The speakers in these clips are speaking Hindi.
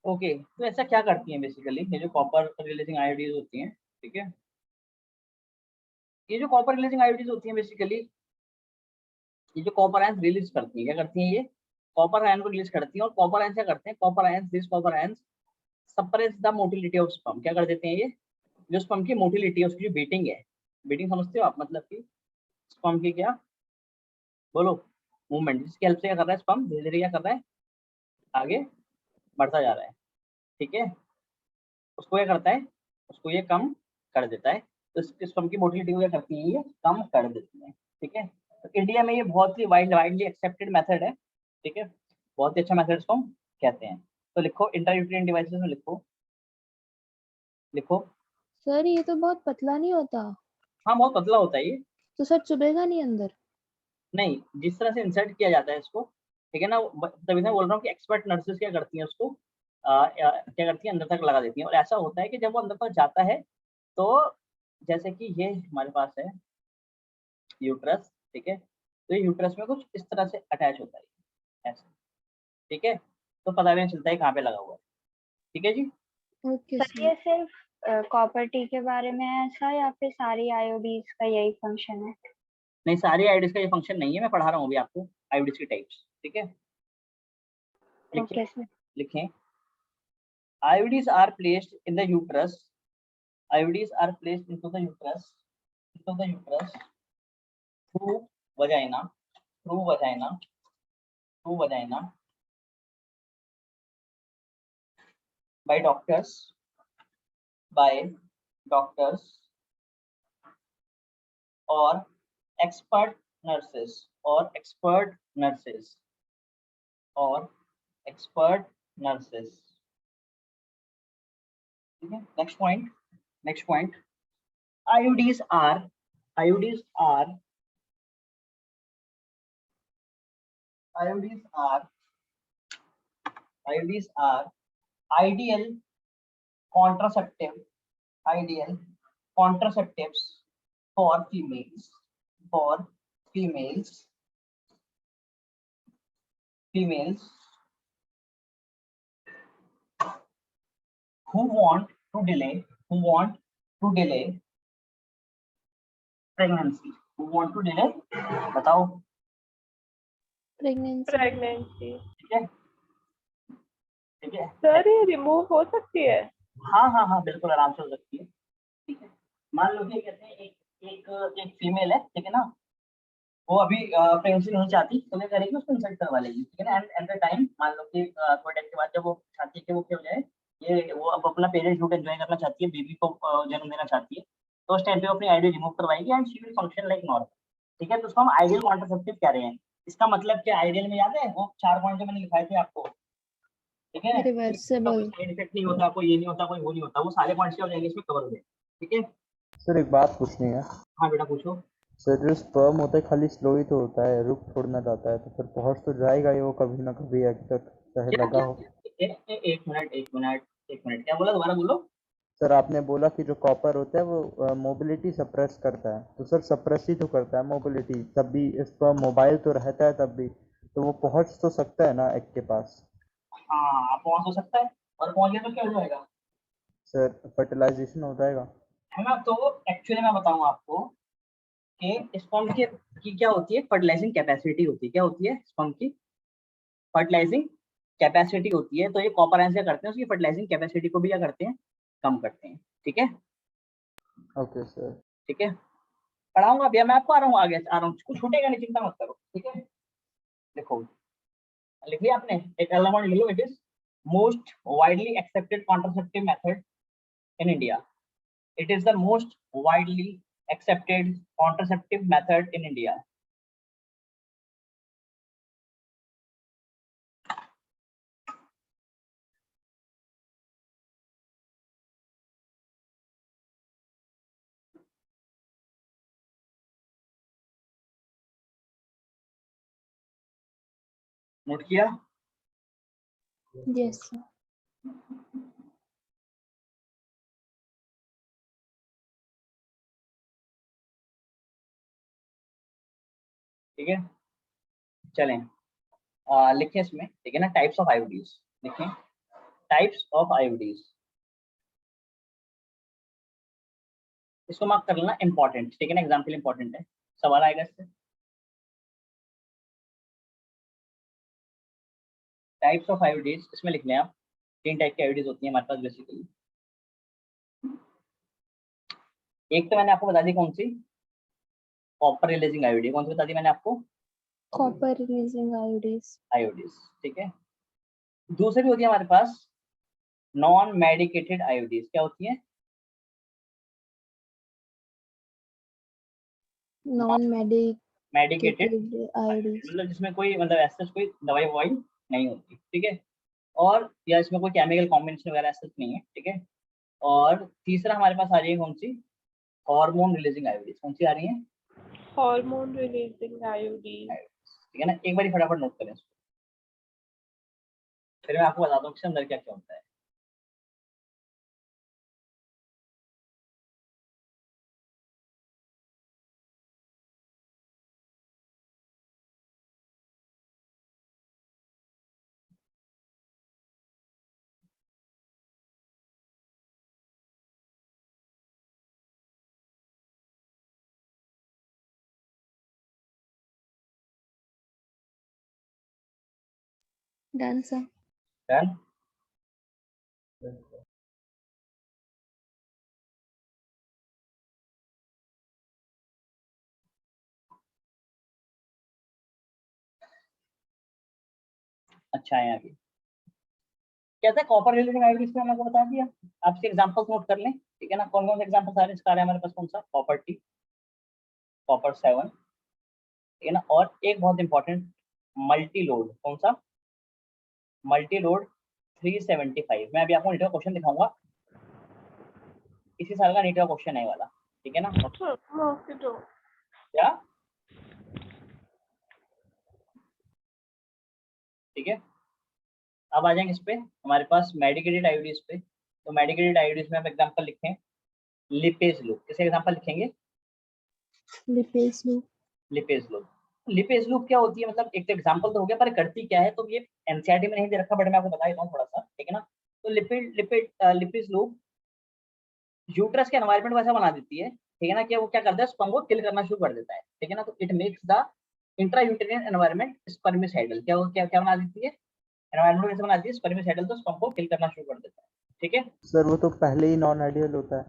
ओके, तो ऐसा क्या करती हैं बेसिकली ये जो कॉपर रिलीजिंग आयोडीज होती हैं, ठीक है, ये जो कॉपर रिलीजिंग आयोडीज होती हैं बेसिकली, ये जो कॉपर आयंस रिलीज करती हैं, क्या करती हैं, ये कॉपर आयन को रिलीज करती हैं। और कॉपर आयन क्या करते हैं, copper ions, this copper ions suppress the motility of sperm, क्या कर देते हैं ये, जो स्पर्म की मोटिलिटी है, उसकी जो बीटिंग है, बीटिंग समझते हो आप, मतलब कि स्पर्म की क्या, बोलो, मूवमेंट, जिसकी हेल्प से क्या कर रहा है स्पर्म, धीरे धीरे क्या कर रहा है, आगे बढ़ता जा रहा है, ठीक है, उसको क्या करता है, उसको ये कम कर देता है। तो इस स्पर्म की मोटिलिटी को क्या करती है, ये कम कर देती है, ठीक है। तो इंडिया में ये बहुत ही वाइडली एक्सेप्टेड मेथड है, ठीक है, बहुत ही अच्छा मेथड इसको हम कहते हैं। तो लिखो इंट्रायूटेरिन डिवाइसेस में, लिखो लिखो। सर ये तो बहुत पतला नहीं होता? हाँ बहुत पतला होता है ये। तो सर चुभेगा नहीं अंदर? नहीं, जिस तरह से इंसर्ट किया जाता है इसको, ठीक है ना, तभी मैं बोल रहा हूँ कि एक्सपर्ट नर्सेस क्या करती हैं उसको, क्या करती हैं, अंदर तक लगा देती हैं। और ऐसा होता है कि जब वो अंदर तक जाता है, तो जैसे कि ये हमारे पास है यूट्रस, ठीक है, तो ये यूट्रस में कुछ इस तरह से अटैच होता है ऐसे, ठीक है, तो पता भी नहीं चलता है कहाँ पे लगा हुआ है, ठीक है जी। Okay sir sir. ये सिर्फ कॉपर टी के बारे में है ऐसा, या फिर सारी आयोडीज का यही फंक्शन है? नहीं, सारी आयोडीज का ये फंक्शन नहीं है, मैं पढ़ा रहा हूँ अभी आपको आयोडीज की टाइप्स, ठीक है, लिखिए, ओके सर। लिखें। IUDs are placed in the uterus, IUDs are placed into the uterus, into the uterus through vagina, through vagina, through vagina by doctors, by doctors or expert nurses, or expert nurses, or expert nurses, ठीक है। Next point, next point, IUDs are, IUDs are, IUDs are, IUDs are ideal contraceptive, ideal contraceptives for females, for females, females who want to delay, who want to delay pregnancy, who want to delay, बताओ, प्रेगनेंसी। ठीक है, ठीक है। सर ये रिमूव हो सकती है? हाँ हाँ हाँ, बिल्कुल आराम से हो सकती है, ठीक है। मान लो कि कहते हैं एक फीमेल है, ठीक है ना, वो अभी प्रेगनेंसी नहीं चाहती, तो क्या करेगी, उसको इंसल्ट करवा लेगी, ठीक है ना। एंड द टाइम मान लो कि थोड़े टाइम के बाद जब वो चाहती है कि वो क्या हो जाए, ये वो अब अपना पेरेंटहुड एंजॉय करना चाहती है, बेबी को जन्म देना चाहती है, तो उस टाइम पे वो अपनी आईडी रिमूव करवाएगी and she will function like normal, ठीक है। तो उसको हम आइडियल कॉन्ट्रासेप्टिव कह रहे हैं। इसका मतलब क्या, आइडियल में याद है वो 4 पॉइंट जो मैंने लिखाए थे आपको, ठीक है, इसका कोई रिवर्सिबल। साइड इफेक्ट नहीं होता, कोई ये नहीं होता, कोई वो नहीं होता, वो सारे पॉइंट्स क्या हो जाएंगे इसमें कवर हो जाएंगे, ठीक है। सर एक बात पूछनी है। हाँ बेटा पूछो। सर जो स्पर्म होता है खाली स्लो ही तो होता है, रुक थोड़ना जाता है, तो फिर पहुंच तो जाएगा ही वो कभी ना कभी एग तक, चाहे क्या लगा क्या, हो। एक मिनट, एक मिनट, एक मिनट, क्या बोला, दोबारा बोलो। सर आपने बोला कि जो कॉपर होता है वो मोबिलिटी सप्रेस करता है, तो सर सप्रेस ही तो करता है मोबिलिटी, तब भी स्पर्म मोबाइल तो रहता है, तब भी तो वो पहुंच तो सकता है ना एग के पास। हाँ पहुंच हो सकता है, और पहुंच गया तो क्या हो जाएगा, सर फर्टिलाइजेशन हो जाएगा। है ना। तो एक्चुअली मैं बताऊं आपको कि स्पर्म की क्या होती है, फर्टिलाइजिंग कैपेसिटी होती है, क्या होती है स्पर्म की फर्टिलाइजिंग कैपेसिटी होती है। तो ये कॉपर आयंस क्या करते हैं, उसकी फर्टिलाइजिंग कैपेसिटी को भी क्या करते हैं, कम करते हैं, ठीक है। Okay sir. ठीक है, पढ़ाऊंगा भैया मैं आपको, आ रहा हूँ आगे, आ रहा हूँ, कुछ छूटेगा नहीं, चिंता मत करो, ठीक है। देखो, लिख लिया आपने, एक अलग लिख लो, it is most widely accepted contraceptive method in India, it is the most widely accepted contraceptive method in India. Note किया? Yes sir. ठीक है, चलें, लिखें इसमें, ठीक है ना, टाइप्स ऑफ आईओडीज लिखें, टाइप्स ऑफ आईओडीज, इसको मार्क कर लेना इंपॉर्टेंट, ठीक है ना, एग्जाम्पल इंपॉर्टेंट है, सवाल आएगा इससे। टाइप्स ऑफ आईओडीज इसमें लिखने आप 3 टाइप की आईओडीज होती है हमारे पास बेसिकली। एक तो मैंने आपको बता दी कौन सी, कॉपर रिलीजिंग आईओडी, कौन सी बता दी मैंने आपको, कॉपर रिलीजिंग आईओडीज। आईओडीज, ठीक है। दूसरी होती है हमारे पास नॉन मेडिकेटेड आईओडीज, क्या होती है, नॉन मेडिकेटेड मेडिकेटेड आईओडीज। मतलब जिसमें कोई मतलब ऐसा कोई दवाई ववाई नहीं होती, ठीक है, और या इसमें कोई केमिकल कॉम्बिनेशन वगैरह ऐसा नहीं है, ठीक है। और तीसरा हमारे पास आ रही है कौन सी, हार्मोन रिलीजिंग आईओडीज, कौन सी आ रही है, हार्मोन रिलीजिंग आयोडीन। ठीक है ना, एक बार फटाफट नोट करें इसको, फिर मैं आपको बताता हूँ इसके अंदर क्या क्या होता है। Done sir. डन, अच्छा है आगे कहते हैं कॉपर रिलीजिंग आईओडीज में, आपको बता दिया, आपसे एग्जांपल्स नोट कर लें, ठीक है ना, कौन कौन से एग्जांपल्स आ रहे हैं इसका, हमारे पास कौन सा, कॉपर टी, कॉपर 7, ठीक है ना, और एक बहुत इंपॉर्टेंट मल्टी लोड, कौन सा, मल्टी लोड 375। मैं अभी आपको नीट का क्वेश्चन दिखाऊंगा, इसी साल का नीट का क्वेश्चन है वाला, ठीक है ना, क्या, ठीक है। अब आ जाएंगे इस पे हमारे पास मेडिकेटेड आईओडीज पे, तो मेडिकेटेड आईओडीज में आप एग्जांपल लिखें, लिपेज लूप, किसे एग्जांपल लिखेंगे, lipase loop. Lipase loop. Lipase loop क्या होती है, मतलब एक तो एग्जांपल तो हो गया, पर करती क्या है, तो ये एनसीईआरटी में नहीं दे रखा, बट मैं आपको बता देता हूँ थोड़ा सा, ठीक है ना। तो लिपेज लूप यूट्रस के एनवायरनमेंट वैसा बना देती है, ठीक है ना, कि वो क्या करता है, स्पर्म को किल करना शुरू कर देता है, ठीक है ना, तो it makes the intrauterine environment spermicidal, क्या क्या क्या बना देती है, एनवायरनमेंट कैसे बना देती है, स्पर्मिसाइडल, तो स्पर्म को किल करना शुरू कर देता है, ठीक है। सर वो तो पहले ही नॉन आइडियल होता है।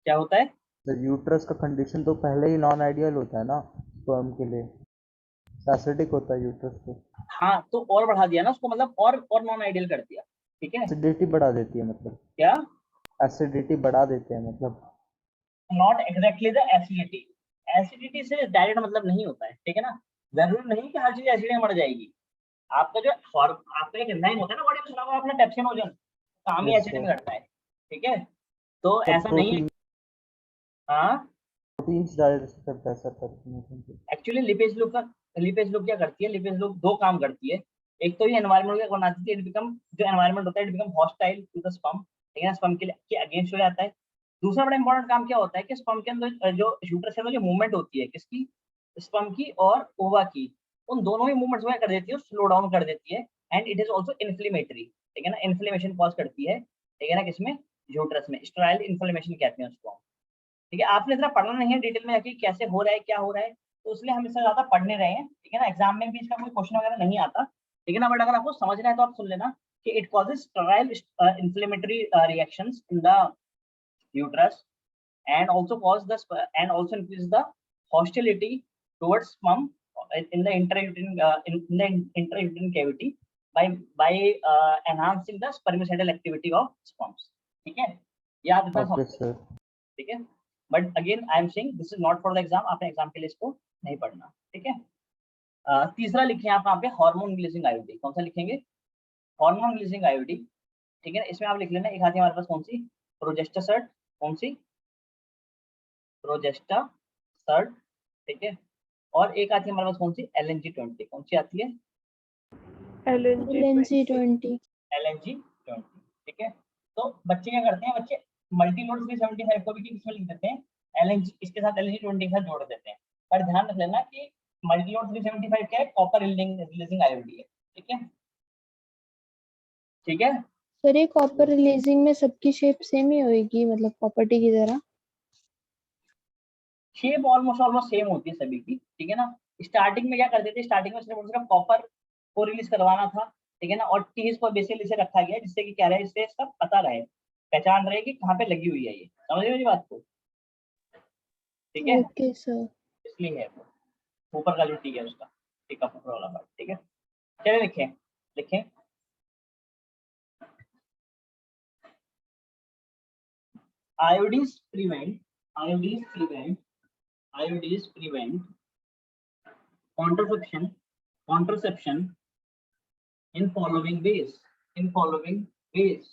क्या होता है, सर यूट्रस का कंडीशन तो पहले ही नॉन आइडियल होता है ना स्पर्म के लिए, एसिडिक होता है यूट्रस तो। हाँ तो और बढ़ा दिया ना उसको, मतलब और नॉन आइडियल कर दिया, ठीक है, एसिडिटी बढ़ा देती है मतलब, क्या, एसिडिटी बढ़ा देते हैं मतलब। Not exactly the acidity, acidity से डायरेक्ट मतलब नहीं होता है, ठीक है ना, जरूरी नहीं कि हर चीज एसिड में मर जाएगी, आपका जो आपका एक एंजाइम होता है ना बॉडी में, सुना होगा आपने पेप्सिनोजन, काम ही यस एसिड सर। में करता है, ठीक है, तो सर ऐसा नहीं है। हाँ प्रोटीन्स डायरेक्ट करता है sir pepsinogen. Actually lipase loop क्या करती है, लिपेज लूप दो काम करती है, एक तो ये एनवायरनमेंट क्या बनाती है, इट बिकम, जो एनवायरनमेंट होता है it become hostile to the sperm, ठीक है, स्पर्म के अगेंस्ट हो जाता है। दूसरा बड़ा इंपॉर्टेंट काम क्या होता है कि स्पर्म के अंदर जो यूट्रस के अंदर जो मूवमेंट होती है, किसकी, स्पर्म की और ओवा की, उन दोनों ही मूवमेंट्स में कर देती है, स्लो डाउन कर देती है, and it is also inflammatory, ठीक है ना, इन्फ्लेमेशन कॉज करती है, ठीक है ना, किसमें, यूट्रस में, स्टेराइल इन्फ्लेमेशन कहते हैं उसको, ठीक है। आपने इतना पढ़ना नहीं है डिटेल में जाके कैसे हो रहा है क्या हो रहा है, तो इसलिए हम इससे ज्यादा पढ़ नहीं रहे हैं, ठीक है ना, एग्जाम में भी इसका कोई क्वेश्चन वगैरह नहीं आता, ठीक है ना, बट अगर आपको समझना है तो आप सुन लेना कि it causes sterile inflammatory reactions in the uterus and also cause the and also increase the hostility towards sperm in the in the intrauterine cavity by enhancing the spermicidal activity of sperms, ठीक है, याद इतना ओके समझ, सर। ठीक है, but again I am saying this is not for the exam, आपने एग्जाम के लिए इसको नहीं पढ़ना, ठीक है। तीसरा लिखिए आप यहाँ पे हार्मोन रिलीजिंग आईओडी, कौन सा लिखेंगे, हार्मोन रिलीजिंग आईओडी, ठीक है, इसमें आप लिख लेना, एक आती है हमारे पास कौन सी, प्रोजेस्टेसर्ट, कौन सी, प्रोजेस्टेसर्ट, ठीक है, और एक आती है हमारे पास कौन सी, LNG-20, कौन सी आती है, LNG-20। LNG-20, ठीक है। तो बच्चे क्या करते हैं, बच्चे मल्टी लोड 375 को भी किसमें लिख देते हैं, LNG, इसके साथ LNG-20 के साथ जोड़ देते हैं, पर ध्यान रख लेना कि मल्टी लोड 375 क्या है, कॉपर रिलीजिंग आईओडी है, ठीक है। ठीक है। सर ये कॉपर रिलीजिंग में सबकी शेप सेम ही होएगी, मतलब प्रॉपर्टी की तरह? शेप ऑलमोस्ट ऑलमोस्ट सेम होती है सभी की, ठीक है ना। स्टार्टिंग में क्या करते थे, स्टार्टिंग में सिर्फ और सिर्फ कॉपर को रिलीज करवाना था, ठीक है ना, और टीज को बेसिकली इसे रखा गया जिससे कि क्या रहे, इससे सब पता रहे, पहचान रहे कि कहाँ पे लगी हुई है, ये समझ रहे हो मेरी बात को, ठीक है। Okay sir. इसलिए है वो ऊपर का जो टी है उसका, ठीक है, ऊपर वाला पार्ट, ठीक है। चलिए लिखें, लिखें iodines prevent iodines prevent iodines prevent contraception in following ways, in following ways,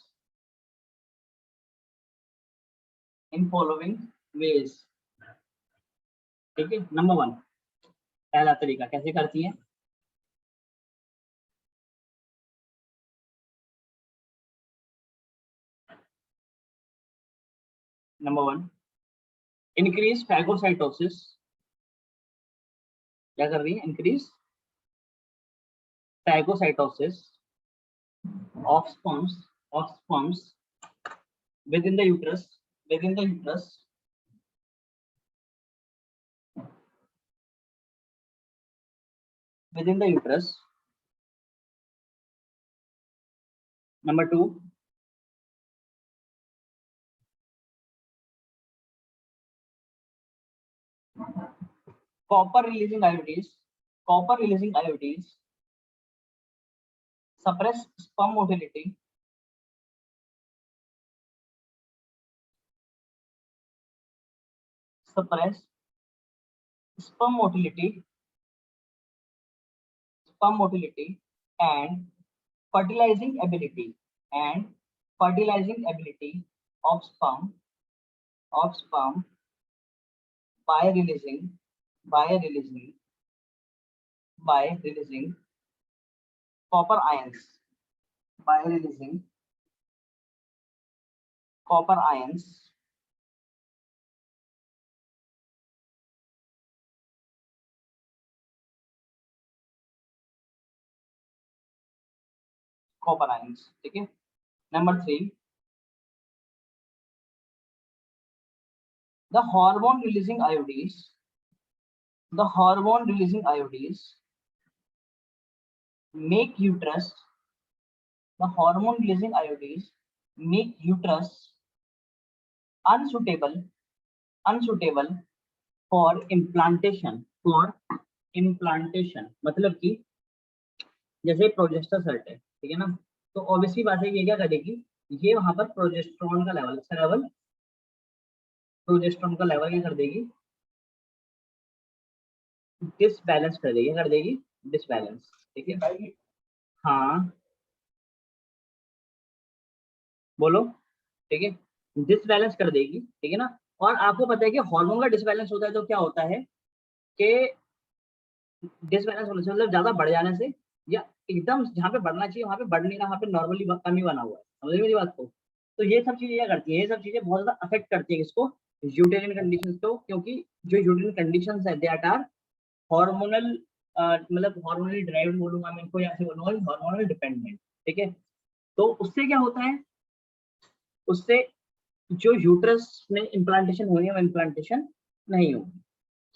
in following ways, ठीक है। नंबर 1 पहला तरीका कैसे करती है, नंबर 1 इंक्रीज फैगोसाइटोसिस, क्या कर रही है, increase phagocytosis of sperms within the uterus, within the uterus, within the uterus. Number 2, copper releasing iodines suppress sperm motility, suppress sperm motility and fertilizing ability of sperm by releasing copper ions, by releasing copper ions ठीक है। Number 3 the hormone releasing iodines make uterus unsuitable for implantation, मतलब कि जैसे प्रोजेस्टेरोन है, ठीक है ना, तो ऑब्वियसली बात है ये क्या करेगी, ये वहां पर प्रोजेस्टेरोन का लेवल क्या कर देगी, डिसबैलेंस कर देगी, क्या कर देगी, डिसबैलेंस, ठीक है। हाँ बोलो, ठीक है, डिसबैलेंस कर देगी, ठीक है ना। और आपको पता है कि हार्मोन का डिसबैलेंस होता है तो क्या होता है कि डिसबैलेंस होने से मतलब ज्यादा बढ़ जाने से, या एकदम जहाँ पे बढ़ना चाहिए वहाँ पे बढ़ नहीं रहा, वहाँ पे नॉर्मली कम ही बना हुआ है, समझ मेरी बात को। तो ये सब चीजें क्या करती है, ये सब चीजें बहुत ज्यादा अफेक्ट करती है किसको, यूटेरिन कंडीशंस को, क्योंकि जो यूटेरिन कंडीशंस है दैट आर हार्मोनल, मतलब हार्मोनली ड्राइव्ड बोलूंगा मैं इनको, या ऐसे बोलूंगा हार्मोनल डिपेंडेंट, ठीक है। तो उससे क्या होता है, उससे जो यूट्रस में इम्प्लांटेशन होनी है वो इम्प्लांटेशन नहीं होगी।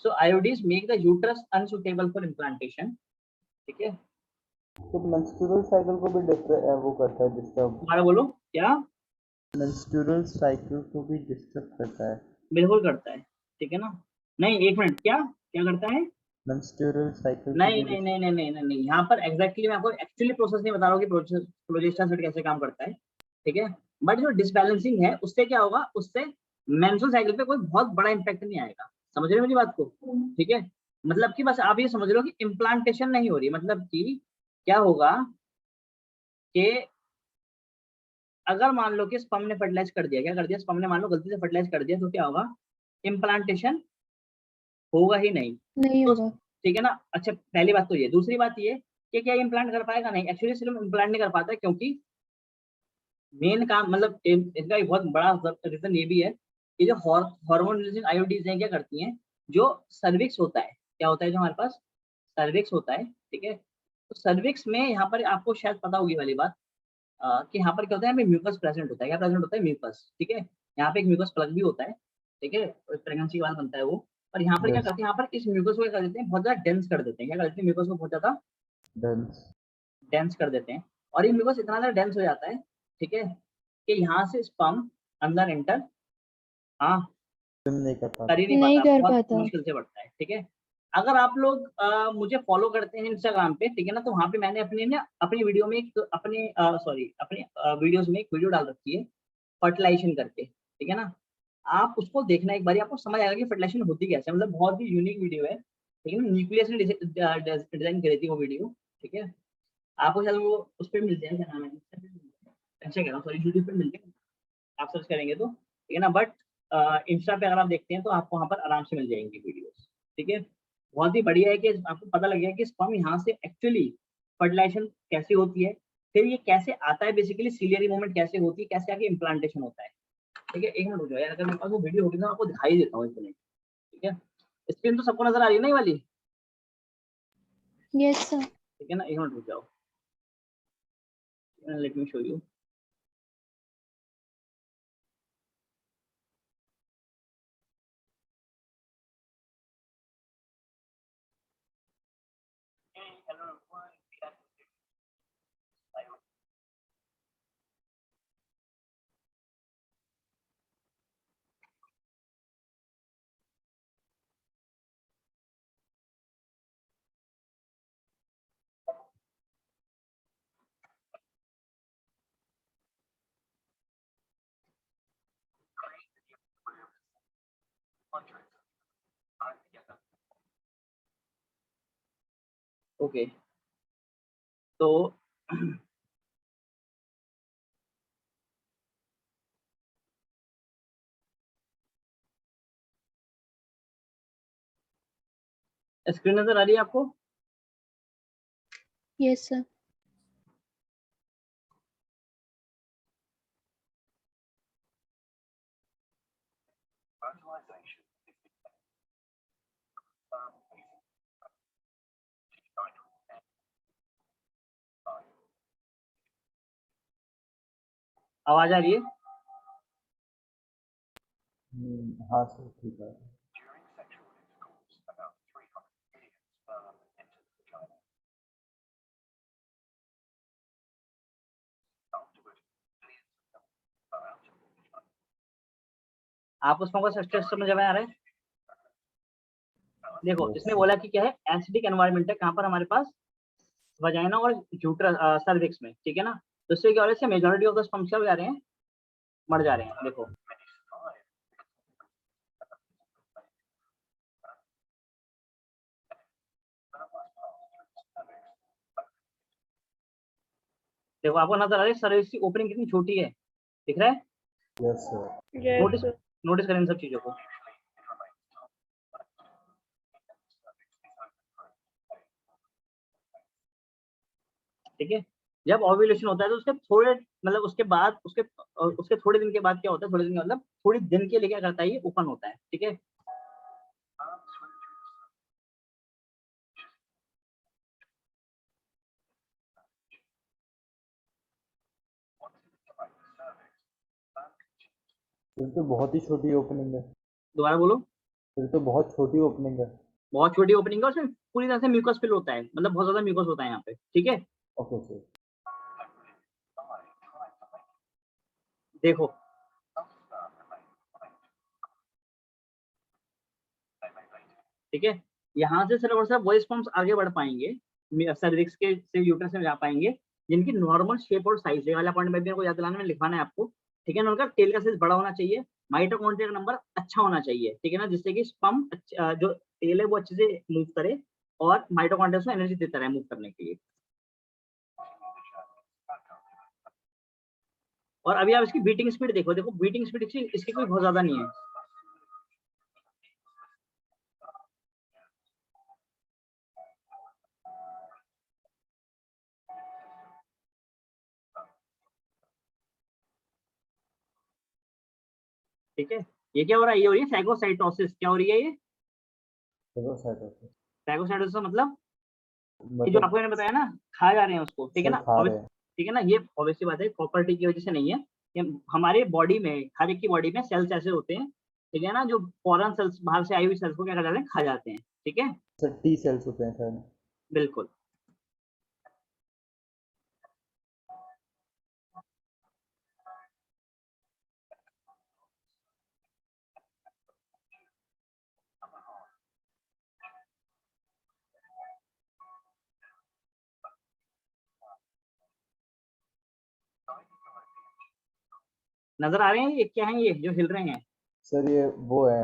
So IUDs make the uterus unsuitable for implantation, ठीक है। तो मेंस्ट्रुअल साइकिल को भी वो करता है, डिस्टर्ब। दोबारा बोलो, क्या? मेंस्ट्रुअल साइकिल को भी डिस्टर्ब करता है। बिल्कुल करता है, ठीक है ना। नहीं एक मिनट, क्या क्या करता है, मेंस्ट्रुअल साइकिल नहीं नहीं नहीं नहीं नहीं नहीं, नहीं। यहाँ पर एग्जैक्टली मैं आपको एक्चुअली प्रोसेस नहीं बता रहा हूँ कि प्रोजेस्टेरोन कैसे काम करता है, ठीक है। बट जो डिसबैलेंसिंग है उससे क्या होगा, उससे मेंस्ट्रुअल साइकिल पे कोई बहुत बड़ा इंपैक्ट नहीं आएगा, समझ रहे हो मेरी बात को, ठीक है। मतलब कि बस आप ये समझ रहे हो कि इम्प्लांटेशन नहीं हो रही, मतलब कि क्या होगा कि अगर मान लो कि स्पर्म ने फर्टिलाइज कर दिया, क्या कर दिया, स्पर्म ने मान लो गलती से फर्टिलाइज कर दिया, तो क्या होगा, इम्प्लांटेशन होगा ही नहीं, नहीं तो होगा। ठीक है ना। अच्छा पहली बात तो ये, दूसरी बात ये कि क्या इम्प्लांट कर पाएगा, नहीं, एक्चुअली सिर्फ इम्प्लांट नहीं कर पाता क्योंकि मेन काम, मतलब इसका एक बहुत बड़ा रीजन ये भी है कि जो हार्मोन रिलीजिंग आयोडीज हैं क्या करती हैं, जो सर्विक्स होता है, क्या होता है जो हमारे पास सर्विक्स होता है, ठीक है। तो सर्विक्स में यहाँ पर आपको शायद पता होगी वाली बात, कि यहाँ पर क्या होता है, हमें म्यूकस प्रेजेंट होता है। क्या प्रेजेंट होता है? म्यूकस। ठीक है, यहाँ पे एक म्यूकस प्लग भी होता है। ठीक है, प्रेगनेंसी के बाद बनता है वो। और यहाँ पर क्या Yes. करते हैं, यहाँ पर इस म्यूकस को क्या कर देते हैं, बहुत ज्यादा डेंस कर देते हैं। क्या कर देते हैं? म्यूकस को बहुत ज्यादा Dense. डेंस कर देते हैं। और ये म्यूकस इतना ज्यादा डेंस हो जाता है, ठीक है, कि यहाँ से स्पर्म अंदर एंटर हाँ Swim नहीं कर कर पाता। ही नहीं नहीं पाता, कर बहुत पाता। मुश्किल से बढ़ता है। ठीक है, अगर आप लोग मुझे फॉलो करते हैं इंस्टाग्राम पे, ठीक है ना, तो वहाँ पे मैंने अपनी वीडियो में एक अपने वीडियोस में एक वीडियो डाल रखी है फर्टिलाइजेशन करके। ठीक है ना, आप उसको देखना एक बार, आपको समझ आएगा कि फर्टिलाइजेशन होती कैसे है। मतलब बहुत ही यूनिक वीडियो है। ठीक है ना, न्यूक्लियस ने डिजाइन करी थी वो वीडियो। ठीक है, आपको शायद वो उस पर मिल जाए, क्या नाम है, अच्छा कह रहा हूँ, सॉरी, यूट्यूब पे मिल जाए, आप सर्च करेंगे तो। ठीक है ना, बट इंस्टा पे अगर आप देखते हैं तो आपको वहाँ पर आराम से मिल जाएंगी वीडियोस। ठीक है, बहुत ही बढ़िया है कि आपको पता लग गया कि स्पर्म यहाँ से एक्चुअली फर्टिलाइजेशन कैसे होती है, फिर ये कैसे आता है, बेसिकली सीलियरी मूवमेंट कैसे होती है, कैसे आगे इम्प्लांटेशन होता है। ठीक है, एक मिनट हो जाए यार, अगर मेरे पास वो वीडियो होगी तो आपको दिखाई देता हूँ एक मिनट। ठीक है, स्क्रीन तो सबको नजर आ रही है ना ये वाली? Yes sir. ठीक है ना, एक मिनट रुक जाओ, let me show you. Okay, तो स्क्रीन नजर आ रही है आपको? Yes sir. आवाज आ रही है? हाँ सर, ठीक है। आप उसमें को स्ट्रक्चर समझ में आ रहा है? देखो, Yes, इसने sir. बोला कि क्या है, एसिडिक एनवायरनमेंट है कहाँ पर हमारे पास, वजाइना और यूट्रस सर्विक्स में। ठीक है ना, तो इससे क्या हो रहा है, मेजॉरिटी ऑफ द स्पर्म्स क्या हो जा रहे हैं, मर जा रहे हैं। देखो, देखो आपको नजर आ रही है सर्विक्स की ओपनिंग कितनी छोटी है, दिख रहा है? Yes, sir. Yes, notice sir. Notice करें इन सब चीजों को। ठीक है, जब ओव्यूलेशन होता है तो उसके थोड़े मतलब उसके थोड़े दिन के बाद क्या होता है, थोड़े दिन का मतलब थोड़ी दिन के लिए क्या करता है, ये ओपन होता है। ठीक है, फिर तो बहुत ही छोटी ओपनिंग है। दोबारा बोलो। फिर तो बहुत छोटी ओपनिंग है। बहुत छोटी ओपनिंग है, उसमें पूरी तरह से म्यूकस फिल होता है, मतलब बहुत ज्यादा म्यूकस होता है यहाँ पे। ठीक है, ओके सर। देखो ठीक है, यहाँ से सिर्फ और सिर्फ वही स्पर्म्स आगे बढ़ पाएंगे, सर्विक्स के से यूट्रस में जा पाएंगे, जिनकी नॉर्मल शेप और साइज, ये वाला पॉइंट में भी आपको याद दिलाने में लिखवाना है आपको। ठीक है ना, उनका टेल का साइज बड़ा होना चाहिए, माइटोकॉन्ड्रिया का नंबर अच्छा होना चाहिए। ठीक है ना, जिससे कि स्पर्म जो टेल है वो अच्छे से मूव करे और माइटोकॉन्ड्रिया को एनर्जी देता रहे मूव करने के लिए। और अभी आप इसकी बीटिंग स्पीड देखो, देखो बीटिंग स्पीड इसकी कोई बहुत ज्यादा नहीं है। ठीक है, ये क्या हो रहा है, ये हो रही है फैगोसाइटोसिस। क्या हो रही है ये? फैगोसाइटोसिस मतलब कि जो आपको मैंने बताया ना, खा जा रहे हैं उसको। ठीक है सर ना, खा अब रहे हैं। ठीक है ना। ये ऑब्वियसली बात है, प्रॉपर्टी की वजह से नहीं है। ये हमारे बॉडी में, हर एक की बॉडी में सेल्स ऐसे होते हैं, ठीक है ना, जो फॉरेन सेल्स, बाहर से आई हुई सेल्स को क्या कर जाते हैं, खा जाते हैं। ठीक है, सर टी सेल्स होते हैं शायद। बिल्कुल। नजर आ रहे हैं ये क्या है, ये जो हिल रहे हैं, सर ये वो है,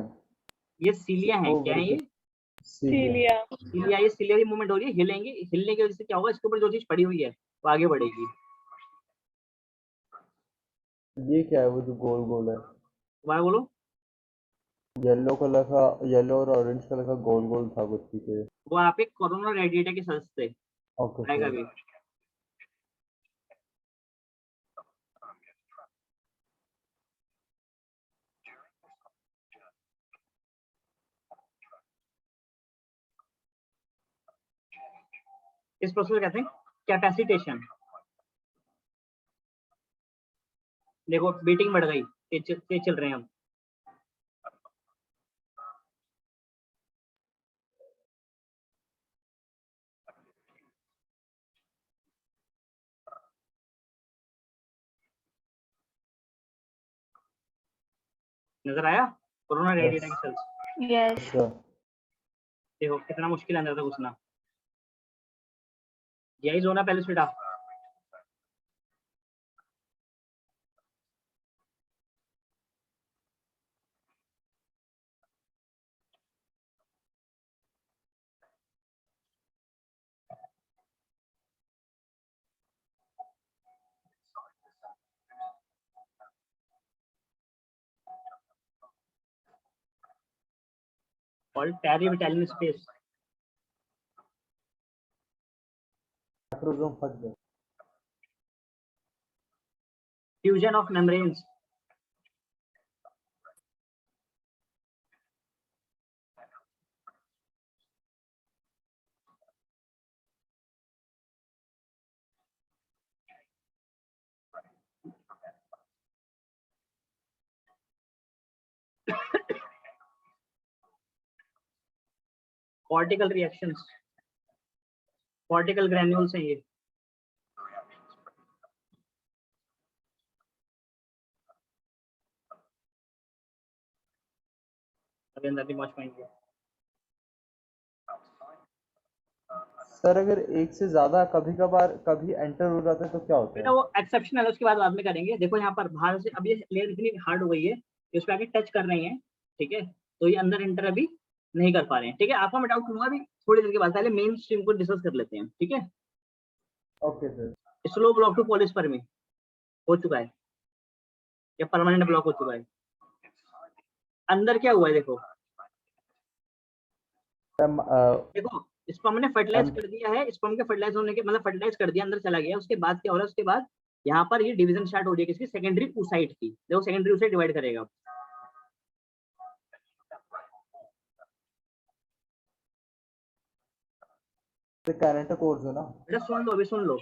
ये सीलिया हैं। वो क्या है ये? सीलिया। Celia. सीलिया। ये सीलियरी मूवमेंट हो रही है, हिलेंगे। हिलने की वजह से क्या होगा, इसके ऊपर जो चीज पड़ी हुई है वो आगे बढ़ेगी। ये क्या है वो जो गोल गोल है? दोबारा बोलो। येलो कलर का, येलो और ऑरेंज कलर का गोल गोल था कुछ पीछे। वो आपके कोरोना रेडिएटर के सेल्स थे, ओके आएगा सर। भी। इस प्रोसेस को कहते हैं कैपेसिटेशन। देखो बीटिंग बढ़ गई, तेज चल रहे हैं हम। नजर आया कोरोना रेडिएटर के सेल्स? यस अच्छा देखो कितना मुश्किल है अंदर तक घुसना। यही जोन है पहले स्पीड। और टेरी विटालिन स्पेस। मैक्रोसोम फट गया। Fusion of membranes. Cortical reactions. Cortical granules हैं ये। अभी अंदर भी पहुंच पाएंगे। सर अगर एक से ज्यादा कभी कभार कभी एंटर हो जाता है तो क्या होता बेटा है? वो एक्सेप्शनल है, उसके बाद में करेंगे। देखो यहाँ पर बाहर से अब ये लेयर इतनी हार्ड हो गई है, इस पे आके टच कर रही है, ठीक है, तो ये अंदर एंटर अभी नहीं कर पा रहे हैं। ठीक है, आपको मैं डाउट लूंगा अभी थोड़ी देर के बाद। पहले मेन स्ट्रीम को डिस्कस कर लेते हैं, ठीक है। Okay sir. Slow block to polyspermy में हो चुका है या परमानेंट ब्लॉक हो चुका है? अंदर क्या हुआ है देखो। देखो स्पर्म ने फर्टिलाइज कर दिया है, स्पर्म के फर्टिलाइज होने के मतलब फर्टिलाइज कर दिया, अंदर चला गया। उसके बाद क्या हो रहा है, उसके बाद यहाँ पर ये डिवीजन स्टार्ट हो रही है किसकी, सेकेंडरी oocyte की। देखो सेकेंडरी oocyte डिवाइड करेगा। कैनेटोकोर्स है ना? बेटा सुन लो, अभी सुन लो।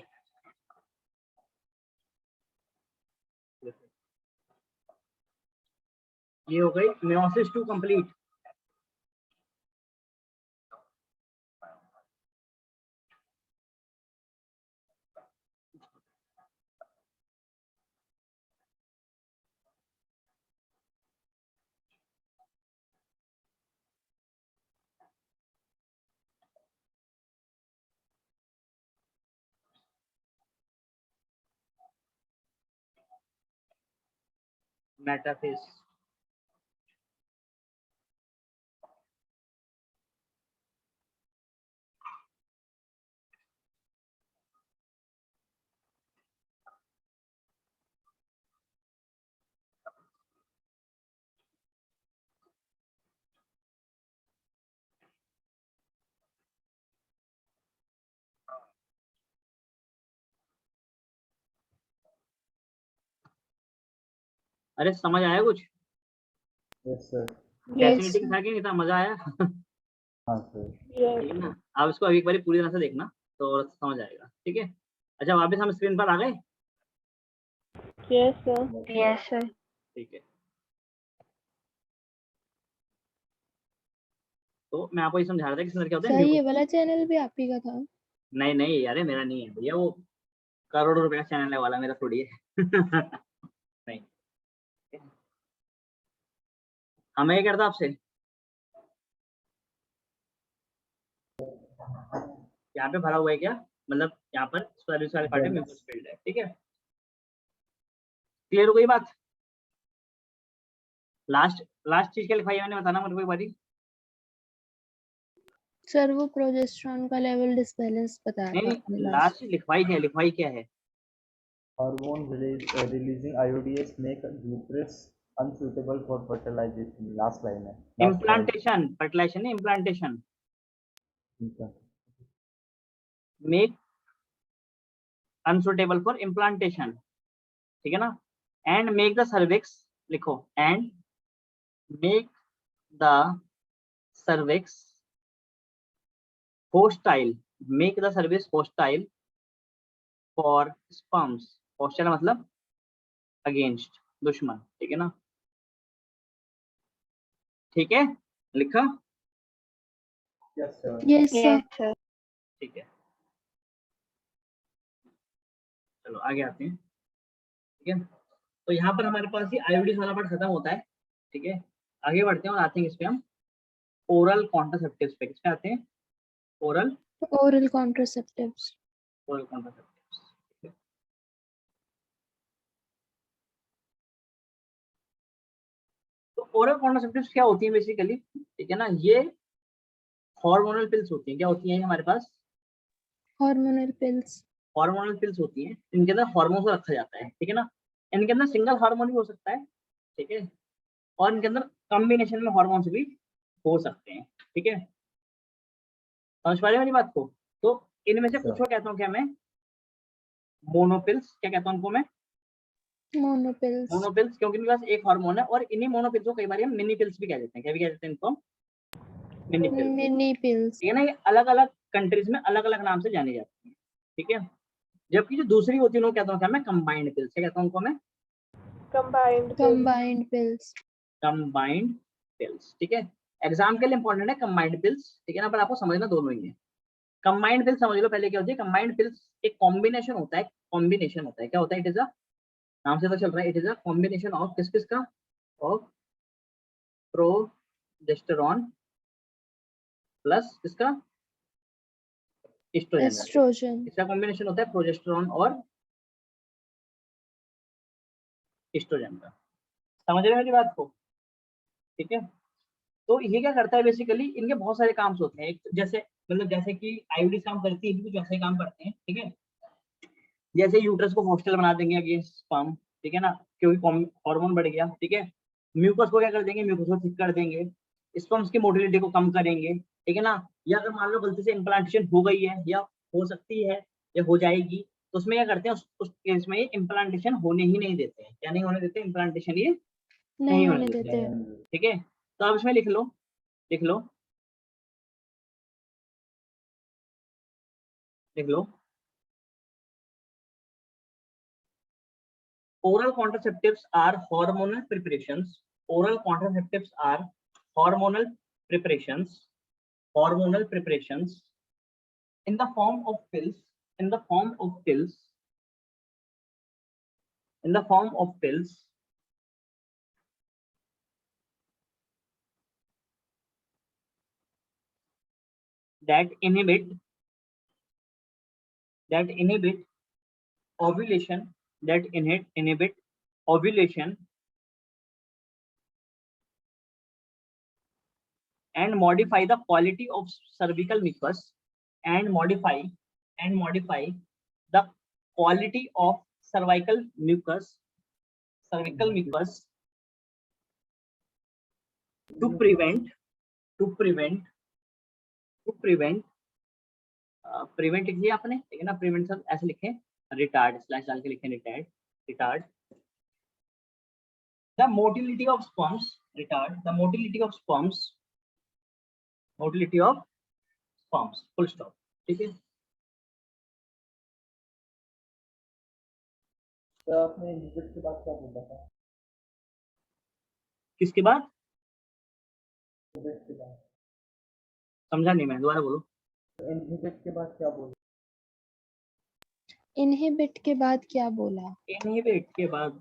ये हो गई meiosis 2 कंप्लीट। मेटाफेज। अरे समझ आया कुछ? Yes sir. यस फैसिनेटिंग था कि नहीं था? मजा आया? हाँ सर। ठीक है ना। आप इसको अभी एक बार पूरी तरह से देखना तो समझ आएगा, ठीक है। अच्छा वापस हम स्क्रीन पर आ गए? Yes, sir. Yes sir. ठीक है, तो मैं आपको ये समझा रहा था कि इसके अंदर क्या होता है सर ये म्यूकस। वाला चैनल भी आप ही का था? नहीं नहीं यार, मेरा नहीं है भैया, वो करोड़ों रुपए का चैनल है वाला, मेरा थोड़ी है। नहीं, हमें क्या करता आपसे, यहाँ पे भरा हुआ है क्या, मतलब यहाँ पर सर्विस वाले पार्ट में म्यूकस फील्ड है, ठीक है। क्लियर हो गई बात? लास्ट लास्ट चीज क्या लिखवाई है मैंने, बताना मेरे को एक बारी। सर वो प्रोजेस्टेरॉन का लेवल डिसबैलेंस बताया था नहीं आपने लास्ट। लास्ट लिखवाई क्या है? Hormone releasing IUDs make uterus unsuitable for fertilization. Last line है. इम्प्लांटेशन, फर्टिलाइजेशन नहीं, इम्प्लांटेशन। ठीक है. मेक अनसुटेबल फॉर इम्प्लांटेशन, ठीक है ना। एंड मेक द सर्विक्स, लिखो, and make the cervix hostile, make the service hostile for sperms। hostile मतलब अगेंस्ट, दुश्मन, ठीक है ना। ठीक है, लिखा? Yes, sir. Yes sir. Yes sir. ठीक है, चलो आगे आते हैं, ठीक है। तो यहाँ पर हमारे पास ये आयोडीज वाला पार्ट खत्म होता है, ठीक है। आगे बढ़ते हैं और आते हैं इस पे हम ओरल कॉन्ट्रासेप्टिव्स पे। किस पे आते हैं? Oral oral contraceptives. Oral contraceptives, ठीक है। तो ओरल कॉन्ट्रासेप्टिव्स क्या होती है बेसिकली, ठीक है ना। ये हार्मोनल पिल्स होती हैं। क्या होती हैं हमारे पास? Hormonal pills. हार्मोनल पिल्स होती हैं, इनके अंदर हार्मोन को रखा जाता है, ठीक है ना। इनके अंदर सिंगल हार्मोन भी हो सकता है, ठीक है, और इनके अंदर कॉम्बिनेशन में हार्मोन्स भी हो सकते हैं, ठीक है। समझ पा रहे हो मेरी बात को? तो इनमें से कुछ को कहता हूँ क्या मैं, मोनोपिल्स। क्या कहता हूँ उनको मैं? मोनोपिल्स। मोनोपिल्स, क्योंकि इनके पास एक हार्मोन है। और इन्हीं मोनोपिल्स को कई बार हम मिनी पिल्स भी कह देते हैं। क्या भी कह देते हैं इनको? Mini pills, mini pills. ठीक है ना। ये अलग अलग कंट्रीज में अलग अलग नाम से जानी जाती है, ठीक है। जबकि जो दूसरी होती है उनको कहता हूँ क्या मैं, कंबाइंड पिल्स। क्या कहता हूँ उनको मैं? Combined pills. Combined pills. Combined pills, ठीक है। एग्जाम के लिए इंपॉर्टेंट है कंबाइंड पिल्स, ठीक है ना, पर आपको समझना दोनों ही है। कंबाइंड पिल्स समझ लो पहले क्या होती है। कंबाइंड पिल्स एक कॉम्बिनेशन होता है, कॉम्बिनेशन होता है। क्या होता है? इट इज अ, नाम से तो चल रहा है, it is a combination of किस किस का, ऑफ प्रोजेस्टेरॉन प्लस इसका एस्ट्रोजन का। एस्ट्रोजन। इसका कॉम्बिनेशन होता है प्रोजेस्टेरॉन और एस्ट्रोजन का। समझ रहे हो मेरी बात को? ठीक है। तो ये क्या करता है बेसिकली, इनके बहुत सारे काम होते हैं। एक जैसे मतलब जैसे कि आईओडी काम करती है, भी कुछ ऐसे काम करते हैं, ठीक है। जैसे यूट्रस को हॉस्टल बना देंगे अगेंस्ट स्पर्म, ठीक है ना, क्योंकि हार्मोन बढ़ गया, ठीक है। म्यूकस को क्या कर देंगे, म्यूकस को थिक कर देंगे, स्पर्म्स की मोटिलिटी को कम करेंगे, ठीक है ना। या अगर मान लो गलती से इम्प्लांटेशन हो गई है या हो सकती है या हो जाएगी, तो उसमें क्या करते हैं, उस केस में ये इम्प्लांटेशन होने ही नहीं देते हैं। क्या नहीं होने देते? इम्प्लांटेशन ये नहीं नहीं होने होने देते देते। हैं, ठीक है। तो आप इसमें लिख लो, लिख लो, लिख लो, oral contraceptives are hormonal preparations. Oral contraceptives are hormonal preparations, hormonal preparations in the form of pills, in the form of pills, in the form of pills that inhibit ovulation, that inhibit ovulation and modify the quality of cervical mucus, and modify the quality of cervical mucus to prevent prevent लिखिए आपने, ठीक है ना। प्रिवेंट सब ऐसे लिखे, रिटार्ड स्लैश डाल के लिखे, retard the motility of sperms, retard the motility of sperms, full stop, ठीक है। तो आपने इनहिबिट के बाद क्या बोला था? किसके बाद? इनहिबिट के बाद समझा नहीं मैं, दोबारा बोलो। इनहिबिट के बाद क्या बोला? इनहिबिट के बाद क्या बोला? इनहिबिट के बाद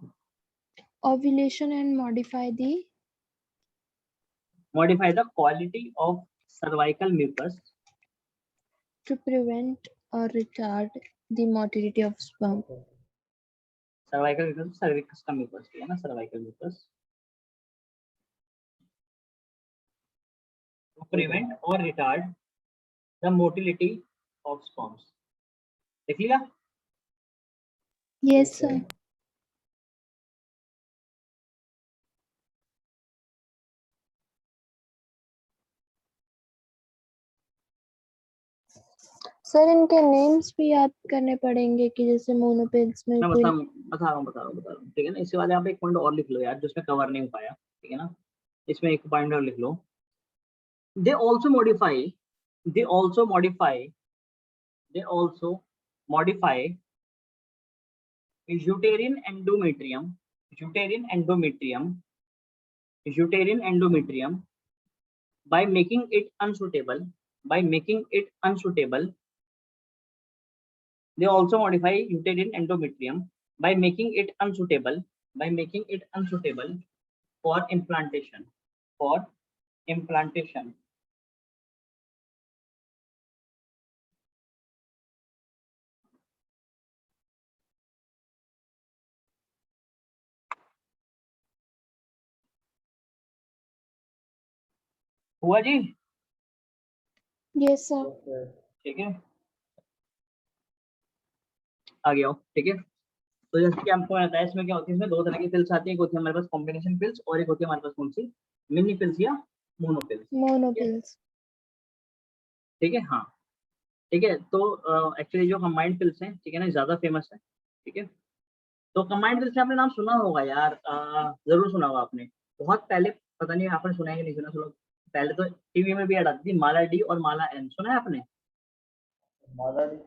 ovulation and modify the quality of cervical mucus to prevent or retard the motility of sperm. Cervical mucus, cervix का म्यूकस है ना, cervical mucus, to prevent or retard the motility of sperms। देख लिया? Yes sir. सर इनके नेम्स भी याद करने पड़ेंगे कि जैसे मोनोपिल्स में मैं कोई बता रहा हूँ, ठीक है ना। इसके बाद आप एक पॉइंट और लिख लो यार, जिसमें कवर नहीं हो पाया, ठीक है ना। इसमें एक पॉइंट और लिख लो, they also modify uterine endometrium by making it unsuitable. They also modify uterine endometrium by making it unsuitable for implantation. हुआ जी? Yes sir. ठीक है, आ गया हो, ठीक है। तो जैसे कि आपको बताया, इसमें क्या होती है, इसमें दो तरह की पिल्स आती है, एक होती है हमारे पास कॉम्बिनेशन पिल्स और एक होती है हमारे पास कौन सी, मिनी पिल्स या मोनोपिल्स। Monopills. ठीक है, हाँ ठीक है। तो एक्चुअली जो कंबाइंड पिल्स हैं, ठीक है ना, ज्यादा फेमस है, ठीक है। तो कंबाइंड पिल्स आपने नाम सुना होगा यार, जरूर सुना होगा आपने, बहुत पहले, पता नहीं आपने सुना है कि नहीं सुना। सुनो, पहले तो टीवी में भी ऐड आती थी, माला डी और माला एन, सुना है आपने? माला डी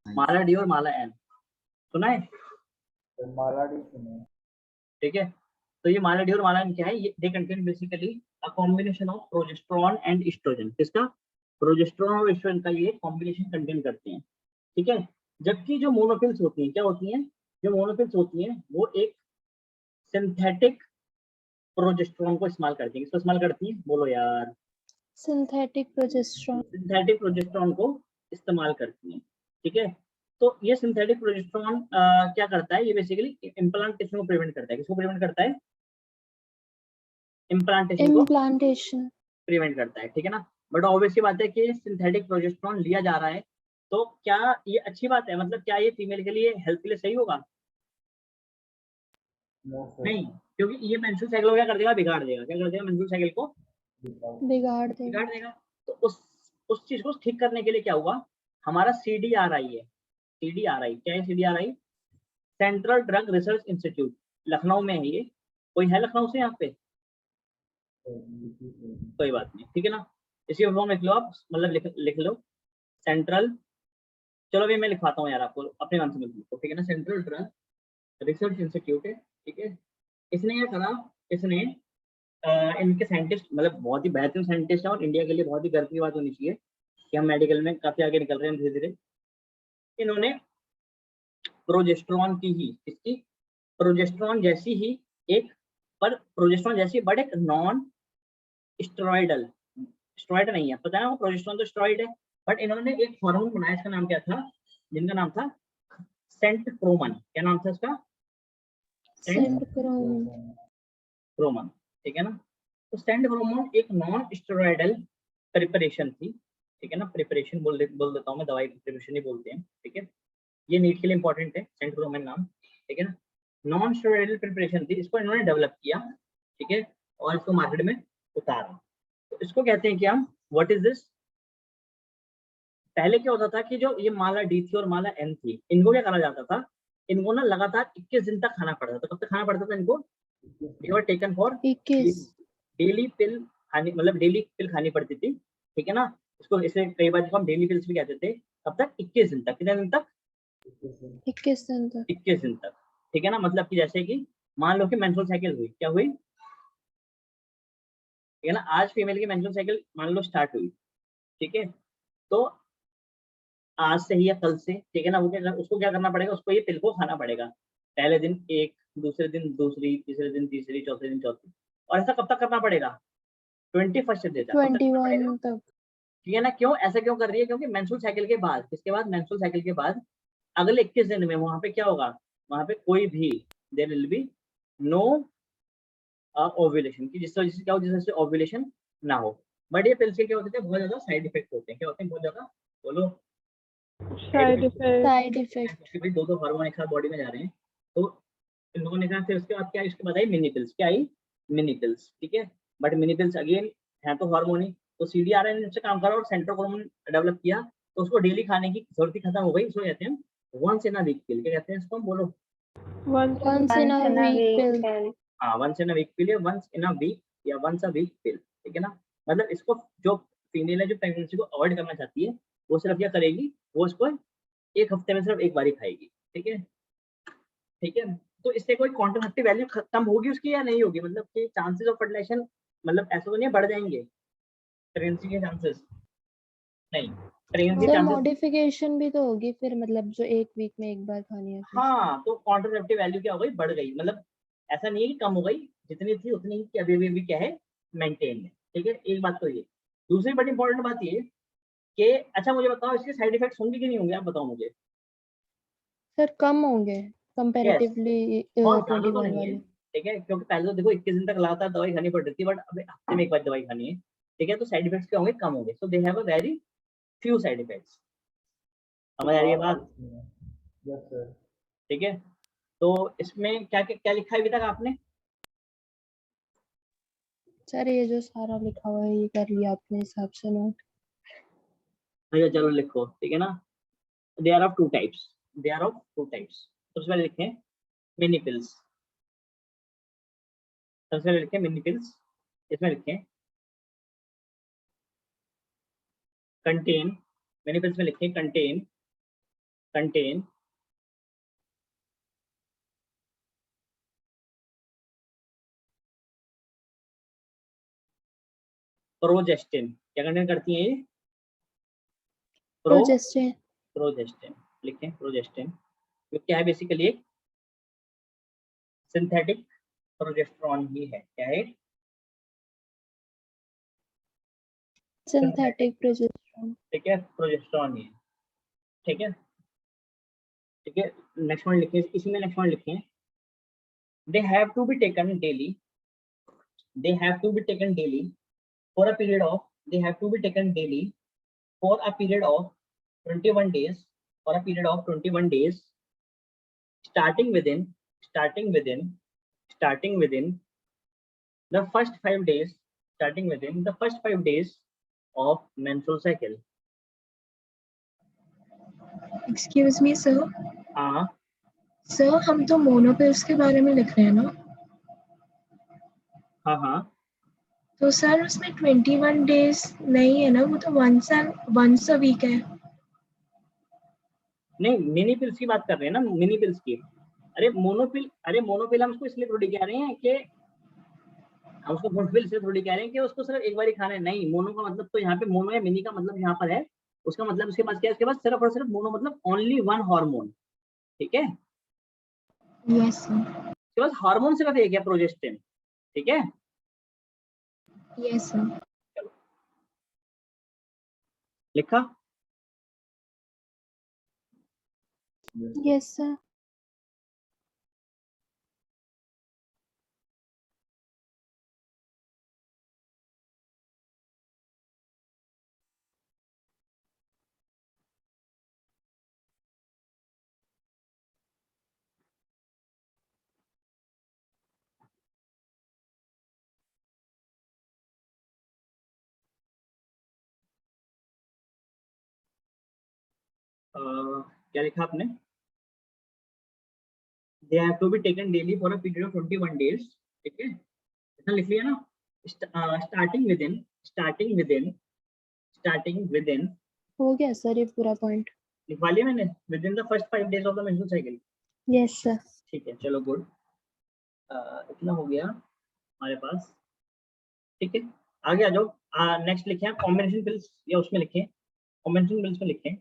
माला डी और माला एन सुना है? सुने। ठीक है, तो ये माला डी और माला एन क्या है, ये they contain basically a combination of progesterone and oestrogen. किसका? प्रोजेस्टेरॉन और एस्ट्रोजन का ये कॉम्बिनेशन कंटेन करते हैं, ठीक है। जबकि जो मोनोपिल्स होती हैं, क्या होती हैं, जो मोनोपिल्स होती हैं वो एक सिंथेटिक प्रोजेस्टेरॉन को इस्तेमाल करती हैं। किसको इस्तेमाल करती हैं, बोलो यार? Synthetic progesterone. सिंथेटिक प्रोजेस्टेरॉन को इस्तेमाल करती हैं, ठीक है। तो ये सिंथेटिक प्रोजेस्टेरॉन क्या करता है, ये बेसिकली इम्प्लांटेशन को प्रिवेंट करता है। किसको प्रिवेंट करता है? इम्प्लांटेशन को Implantation. प्रिवेंट करता है, ठीक है ना। बट ऑब्वियसली बात है कि सिंथेटिक प्रोजेस्टेरॉन लिया जा रहा है, तो क्या ये अच्छी बात है, मतलब क्या ये फीमेल के लिए, हेल्थ के लिए सही होगा? नहीं, क्योंकि ये मेंस्ट्रुअल साइकिल को क्या कर देगा, बिगाड़ देगा। क्या कर देगा? मेंस्ट्रुअल साइकिल को बिगाड़ देगा. बिगाड़ देगा। तो उस चीज को ठीक करने के लिए क्या हुआ, हमारा CDRI है। CDRI क्या है? CDRI central drug research institute, Lucknow में है ये। कोई है लखनऊ से यहाँ पे? कोई बात नहीं, ठीक है ना। इसी फॉर्म लिख लो आप, मतलब लिख लो सेंट्रल, चलो अभी मैं लिखवाता हूँ यार आपको, अपने नाम से मत लिखो, ठीक है ना। सेंट्रल ड्रग रिसर्च इंस्टीट्यूट है, ठीक है। इसने क्या करा, इसने इनके साइंटिस्ट, मतलब बहुत ही बेहतरीन साइंटिस्ट है, और इंडिया के लिए बहुत ही गर्व की बात होनी चाहिए कि हम मेडिकल में काफी आगे निकल रहे हैं धीरे धीरे। इन्होंने प्रोजेस्टेरॉन की ही, इसकी प्रोजेस्टेरॉन जैसी ही एक, पर प्रोजेस्टेरॉन जैसी बट एक नॉन स्टेरॉइडल, स्टेरॉइड नहीं है, पता है ना, वो प्रोजेस्टेरॉन तो स्टेरॉइड है, बट इन्होंने एक हार्मोन बनाया, इसका नाम क्या था, जिनका नाम था सेंटप्रोमन। क्या नाम था इसका? सेंटप्रोमन, ठीक है ना। तो सेंटप्रोमन एक नॉन स्टेरॉइडल प्रिपरेशन थी, ठीक है ना। प्रिपरेशन बोल देता हूँ मैं, दवाई प्रिपरेशन ही बोलते हैं, ठीक है। ये नीट के लिए इंपॉर्टेंट है, सेंटप्रोमन नाम, ठीक है ना। नॉन स्टेरॉइडल प्रिपरेशन थी, इसको इन्होंने डेवलप किया, ठीक है, और इसको मार्केट में उतारा। तो इसको कहते हैं कि हम, व्हाट इज दिस। पहले क्या होता था कि जो ये माला डी थी और माला एन थी, इनको क्या करा जाता था, इनको ना लगातार 21 दिन तक खाना पड़ता था। कब तक खाना पड़ता था इनको? दे वर टेकन फॉर 21. डेली पिल खानी, मतलब डेली पिल खानी पड़ती थी, ठीक है ना। इसको इसे कई बार हम डेली पिल्स भी कहते थे। कब तक? 21 दिन तक। कितने दिन तक? 21 दिन तक. 21 दिन तक, ठीक है ना, मतलब कि जैसे कि मान लो कि मेंस्ट्रुअल साइकिल हुई, क्या हुई, ठीक है ना, आज फीमेल की मेंस्ट्रुअल साइकिल मान लो स्टार्ट हुई, ठीक है, तो आज से ही या कल से, ठीक है ना, उसको क्या करना पड़ेगा, उसको ये पिल को खाना पड़ेगा, पहले दिन एक, दूसरे दिन दूसरी, तीसरे दिन तीसरी, चौथे दिन चौथी, और ऐसा कब तक करना पड़ेगा, 21st डे तक, कब तक करना पड़ेगा, 21 तक। ठीक है ना। क्यों ऐसा क्यों कर रही है, क्योंकि मेंस्ट्रुअल साइकिल के बाद, किसके बाद, मेंस्ट्रुअल साइकिल के बाद अगले 21 दिन में वहां पे क्या होगा, वहां पे कोई भी there will be no ovulation, की जिस वजह से क्या हो, जिस वजह से ओव्यूलेशन ना हो। बट ये पिल्स के क्या होते थे, बहुत ज्यादा साइड इफेक्ट होते हैं, क्या होते हैं, बहुत ज्यादा, बोलो, साइड इफेक्ट। Side effect. क्योंकि भाई दो हार्मोन एक साथ बॉडी में जा रहे हैं, तो इन लोगों ने कहा, फिर उसके बाद क्या, इसके बाद आई मिनी पिल्स, क्या आई, मिनी पिल्स, ठीक है। बट मिनी पिल्स अगेन है तो हार्मोन ही, तो CDRN ने काम करा और सेंट्रल हार्मोन डेवलप किया, तो उसको डेली खाने की जरूरत ही खत्म हो गई, इसको कहते हैं वंस इन अ वीक पिल, क्या कहते हैं इसको, बोलो, Once in once a in a week week pill. pill. हाँ, once in a week pill या वंस इन अ वीक या वंस अ वीक पिल, ठीक है ना। मतलब इसको जो फीमेल है जो प्रेगनेंसी को अवॉइड करना चाहती है, वो सिर्फ क्या करेगी, वो इसको एक हफ्ते में सिर्फ एक बार ही खाएगी, ठीक है, ठीक है। तो इससे कोई कॉन्ट्रासेप्टिव वैल्यू खत्म होगी उसकी या नहीं होगी, मतलब कि चांसेस ऑफ फर्टिलाइजेशन, मतलब ऐसा तो नहीं बढ़ जाएंगे प्रेगनेंसी के चांसेस, नहीं, प्रेगनेंसी सर चांसेस, मॉडिफिकेशन भी तो होगी फिर, मतलब जो एक वीक में एक बार खानी है फिर। हाँ, तो कॉन्ट्रासेप्टिव वैल्यू क्या हो गई, बढ़ गई, मतलब ऐसा नहीं है कि कम हो गई, जितनी थी उतनी ही अभी क्या है, मेंटेन है, ठीक है। एक बात तो ये, दूसरी बड़ी इंपॉर्टेंट बात ये कि अच्छा मुझे बताओ, इसके साइड इफेक्ट्स होंगे कि नहीं होंगे, आप बताओ मुझे। सर कम होंगे यस, कंपैरेटिवली बहुत ज्यादा 21 तो नहीं है, वाले। ठीक है, क्योंकि पहले तो देखो 21 दिन तक लगातार दवाई खानी पड़ रही थी, बट अब हफ्ते में एक बार दवाई खानी है, ठीक है, तो साइड इफेक्ट्स क्या होंगे, कम होंगे, so they have a very few side effects, समझ आ रही है बात, यस सर। ठीक है। तो इसमें क्या क्या लिखा है अभी तक आपने, सर ये जो सारा लिखा हुआ है ये कर लिया अपने हिसाब से नोट। अच्छा चलो लिखो, ठीक है ना। They are of two types, they are of two types, सबसे पहले लिखें मिनी पिल्स, सबसे पहले लिखें मिनी पिल्स, इसमें लिखें कंटेन, मिनी पिल्स में लिखें कंटेन, कंटेन प्रोजेस्टिन, क्या कंटेन करती हैं ये, प्रोजेस्टेरोन। प्रोजेस्टिन, लिखें प्रोजेस्टिन, जो क्या है बेसिकली एक सिंथेटिक प्रोजेस्टेरॉन ही है, क्या है, सिंथेटिक, सिंथेटिक प्रोजेस्टेरोन। ठीक है, प्रोजेस्टेरॉन ही है, ठीक है, ठीक है। नेक्स्ट वन लिखें, इसी में नेक्स्ट वन लिखें, they have to be taken daily, they have to be taken daily for a period of, they have to be taken daily for a period of 21 days, for a period of 21 days, starting within, starting within, starting within the first 5 days, starting within the first 5 days of menstrual cycle. Excuse me sir, हाँ सर हम तो मोनोपिल्स के बारे में लिख रहे हैं ना, हाँ हाँ, तो सर उसमें 21 डेज नहीं है ना, वो तो वंस अ वीक है। नहीं मिनी पिल्स की बात कर रहे हैं ना, मिनी पिल्स की, अरे मोनोपिल, अरे मोनोपिल हम उसको इसलिए थोड़ी कह रहे हैं कि हम उसको मोनोपिल से थोड़ी कह रहे हैं कि उसको सिर्फ एक बार ही खाना है, नहीं, मोनो का मतलब तो यहाँ पे मोनो या मिनी का मतलब यहाँ पर है, उसका मतलब उसके पास क्या है, उसके पास सिर्फ और सिर्फ मोनो मतलब ओनली वन हार्मोन, ठीक है, यस सर। उसके पास हार्मोन सिर्फ एक है, प्रोजेस्टिन, ठीक है, यस सर। चलो लिखा, यस सर। क्या लिखा आपने, they have to be taken daily for a period of 21 days, ठीक है, इतना लिख लिया ना, starting within, starting within, starting within, हो गया सर ये पूरा पॉइंट। लिखवा लिया मैंने, within the first 5 days of the menstrual cycle, yes sir. ठीक है, चलो गुड, इतना हो गया हमारे पास। ठीक है, आगे आ जाओ। नेक्स्ट लिखे हैं कॉम्बिनेशन पिल्स, या उसमें लिखें, कॉम्बिनेशन पिल्स में लिखें,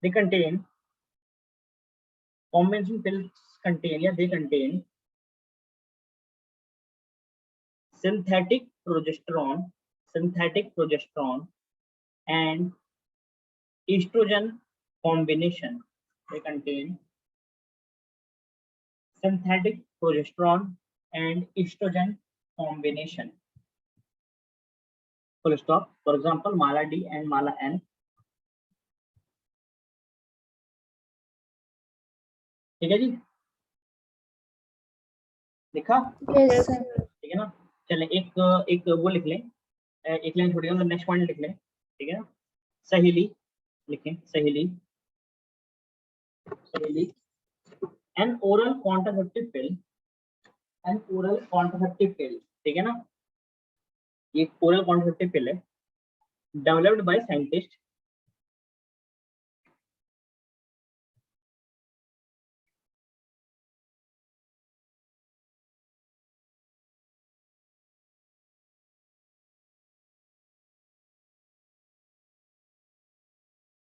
they contain, combination pills contain या they contain synthetic progesterone and estrogen combination. They contain synthetic progesterone and estrogen combination. Full stop. For example, Mala D and Mala N. ठीक है जी, लिखा? Yes, sir. ठीक है ना, चलें एक वो लिख लें, एक लाइन छोड़िए, मतलब नेक्स्ट पॉइंट लिख लें। ठीक है ना, सहेली लिखें, सहेली, सहेली, an oral contraceptive pill, an oral contraceptive pill, ठीक है ना, ये oral contraceptive pill है, developed by scientist,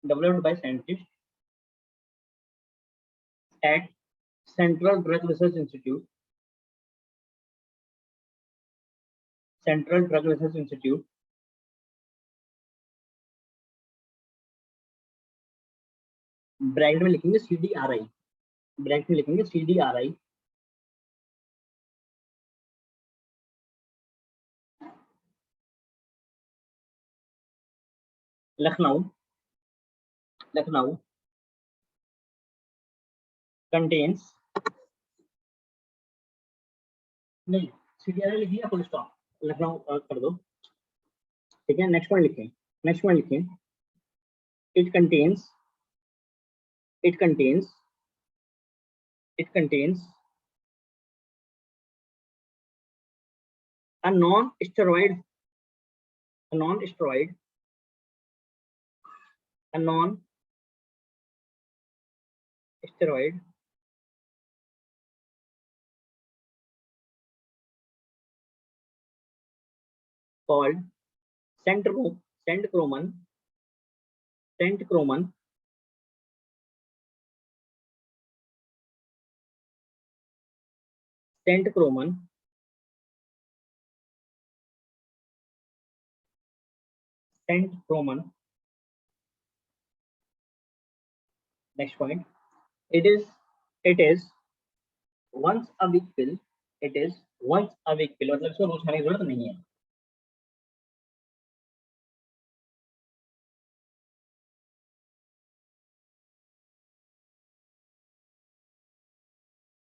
developed by scientists at Central Drug Research Institute, Central Drug Research Institute, bracket में लिखेंगे CDRI, ब्रैकेट में लिखेंगे CDRI, लखनऊ, लखनऊ contains, नहीं CDRI लिखिए, फुल स्टॉप, लखनऊ कर दो। ठीक है, नेक्स्ट पॉइंट लिखें, नेक्स्ट पॉइंट लिखें, it contains, it contains, it contains a non-steroid, a non-steroid, a non-steroid called centroman, centroman, centroman, centroman. Next point, it is once a week pill, it is once a week pill, मतलब इसको रोज खाने की जरूरत नहीं है।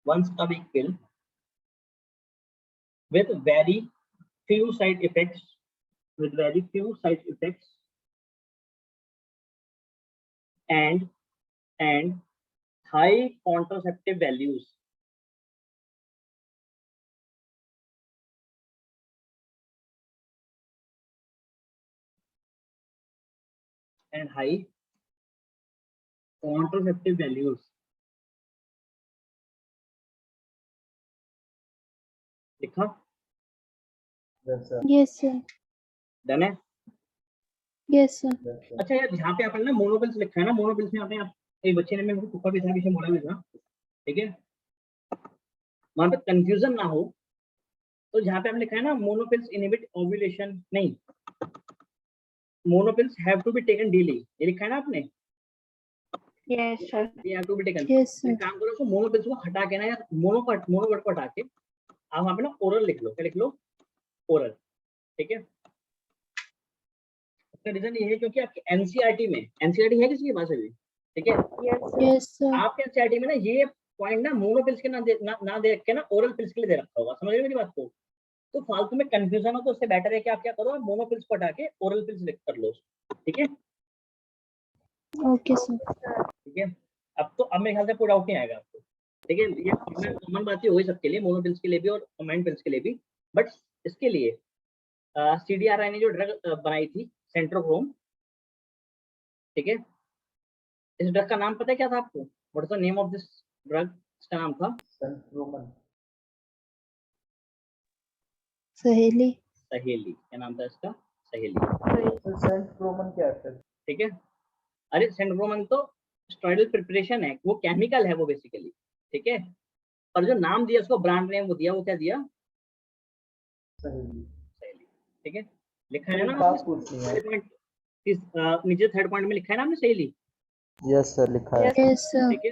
Once a week pill with very few side effects, with very few side effects and high contraceptive values, and high contraceptive values. लिखा? Yes, sir. Yes, sir. Done है? Yes, sir. Yes, sir. अच्छा यार, यहाँ पे अपन ने मोनोपिल्स लिखा है ना, मोनोपिल्स में आपने एक बच्चे ने मेरे को ऊपर भी था, पीछे बोला भी था, ठीक है, वहां पे कंफ्यूजन ना हो, तो जहाँ पे आपने लिखा है ना मोनोपिल्स इनहिबिट ओव्यूलेशन, नहीं, minipills have to be taken daily, ये लिखा है ना आपने, Yes, sir. ये have to be taken. Yes, sir. एक काम करो, उसको मोनोपिल्स को हटा के ना यार, मोनो वर्ड को हटा के आप वहाँ पे ना ओरल लिख लो, क्या लिख लो? ओरल, ठीक है। इसका रीजन ये है क्योंकि आपकी एनसीईआरटी में, एनसीईआरटी है किसी के पास अभी? ठीक है, Yes, sir. Yes, sir. आपके एनसीईआरटी में ना ये पॉइंट ना मोनोपिल्स के ना दे रख के ना ओरल पिल्स के लिए दे रखा होगा, समझ रहे हो मेरी बात को? तो फालतू में कंफ्यूजन हो तो उससे बेटर है कि आप क्या करो, मोनोपिल्स को हटा के ओरल पिल्स लिख कर लो, ठीक है? Okay, sir. ठीक है, अब मेरे ख्याल से कोई डाउट नहीं आएगा आपको, ठीक है? ये कॉमन बात हो ही सबके लिए, मोनोपिल्स के लिए भी और कम्बाइंड पिल्स के लिए भी, बट इसके लिए CDRI ने जो ड्रग बनाई थी सेंट्रोक्रोम, ठीक है, इस ड्रग का नाम पता है क्या था आपको? What is the name of this drug? इसका नाम था सेंट्रोमन। सहेली। सहेली। क्या नाम था इसका? सहेली। सर सेंट्रोमन क्या है फिर? ठीक है। अरे सेंट्रोमन तो स्टेरॉइडल प्रिपरेशन है, वो केमिकल है वो बेसिकली। ठीक है। और जो नाम दिया उसको, ब्रांड नेम वो दिया, वो क्या दिया? सहेली। सहेली। ठीक है। लिखा सर है एक ना बात आपने पूछनी है। नीचे थर्ड पॉइंट में लिखा है ना आपने सहेली। यस सर लिखा है। Yes sir. ठीक है।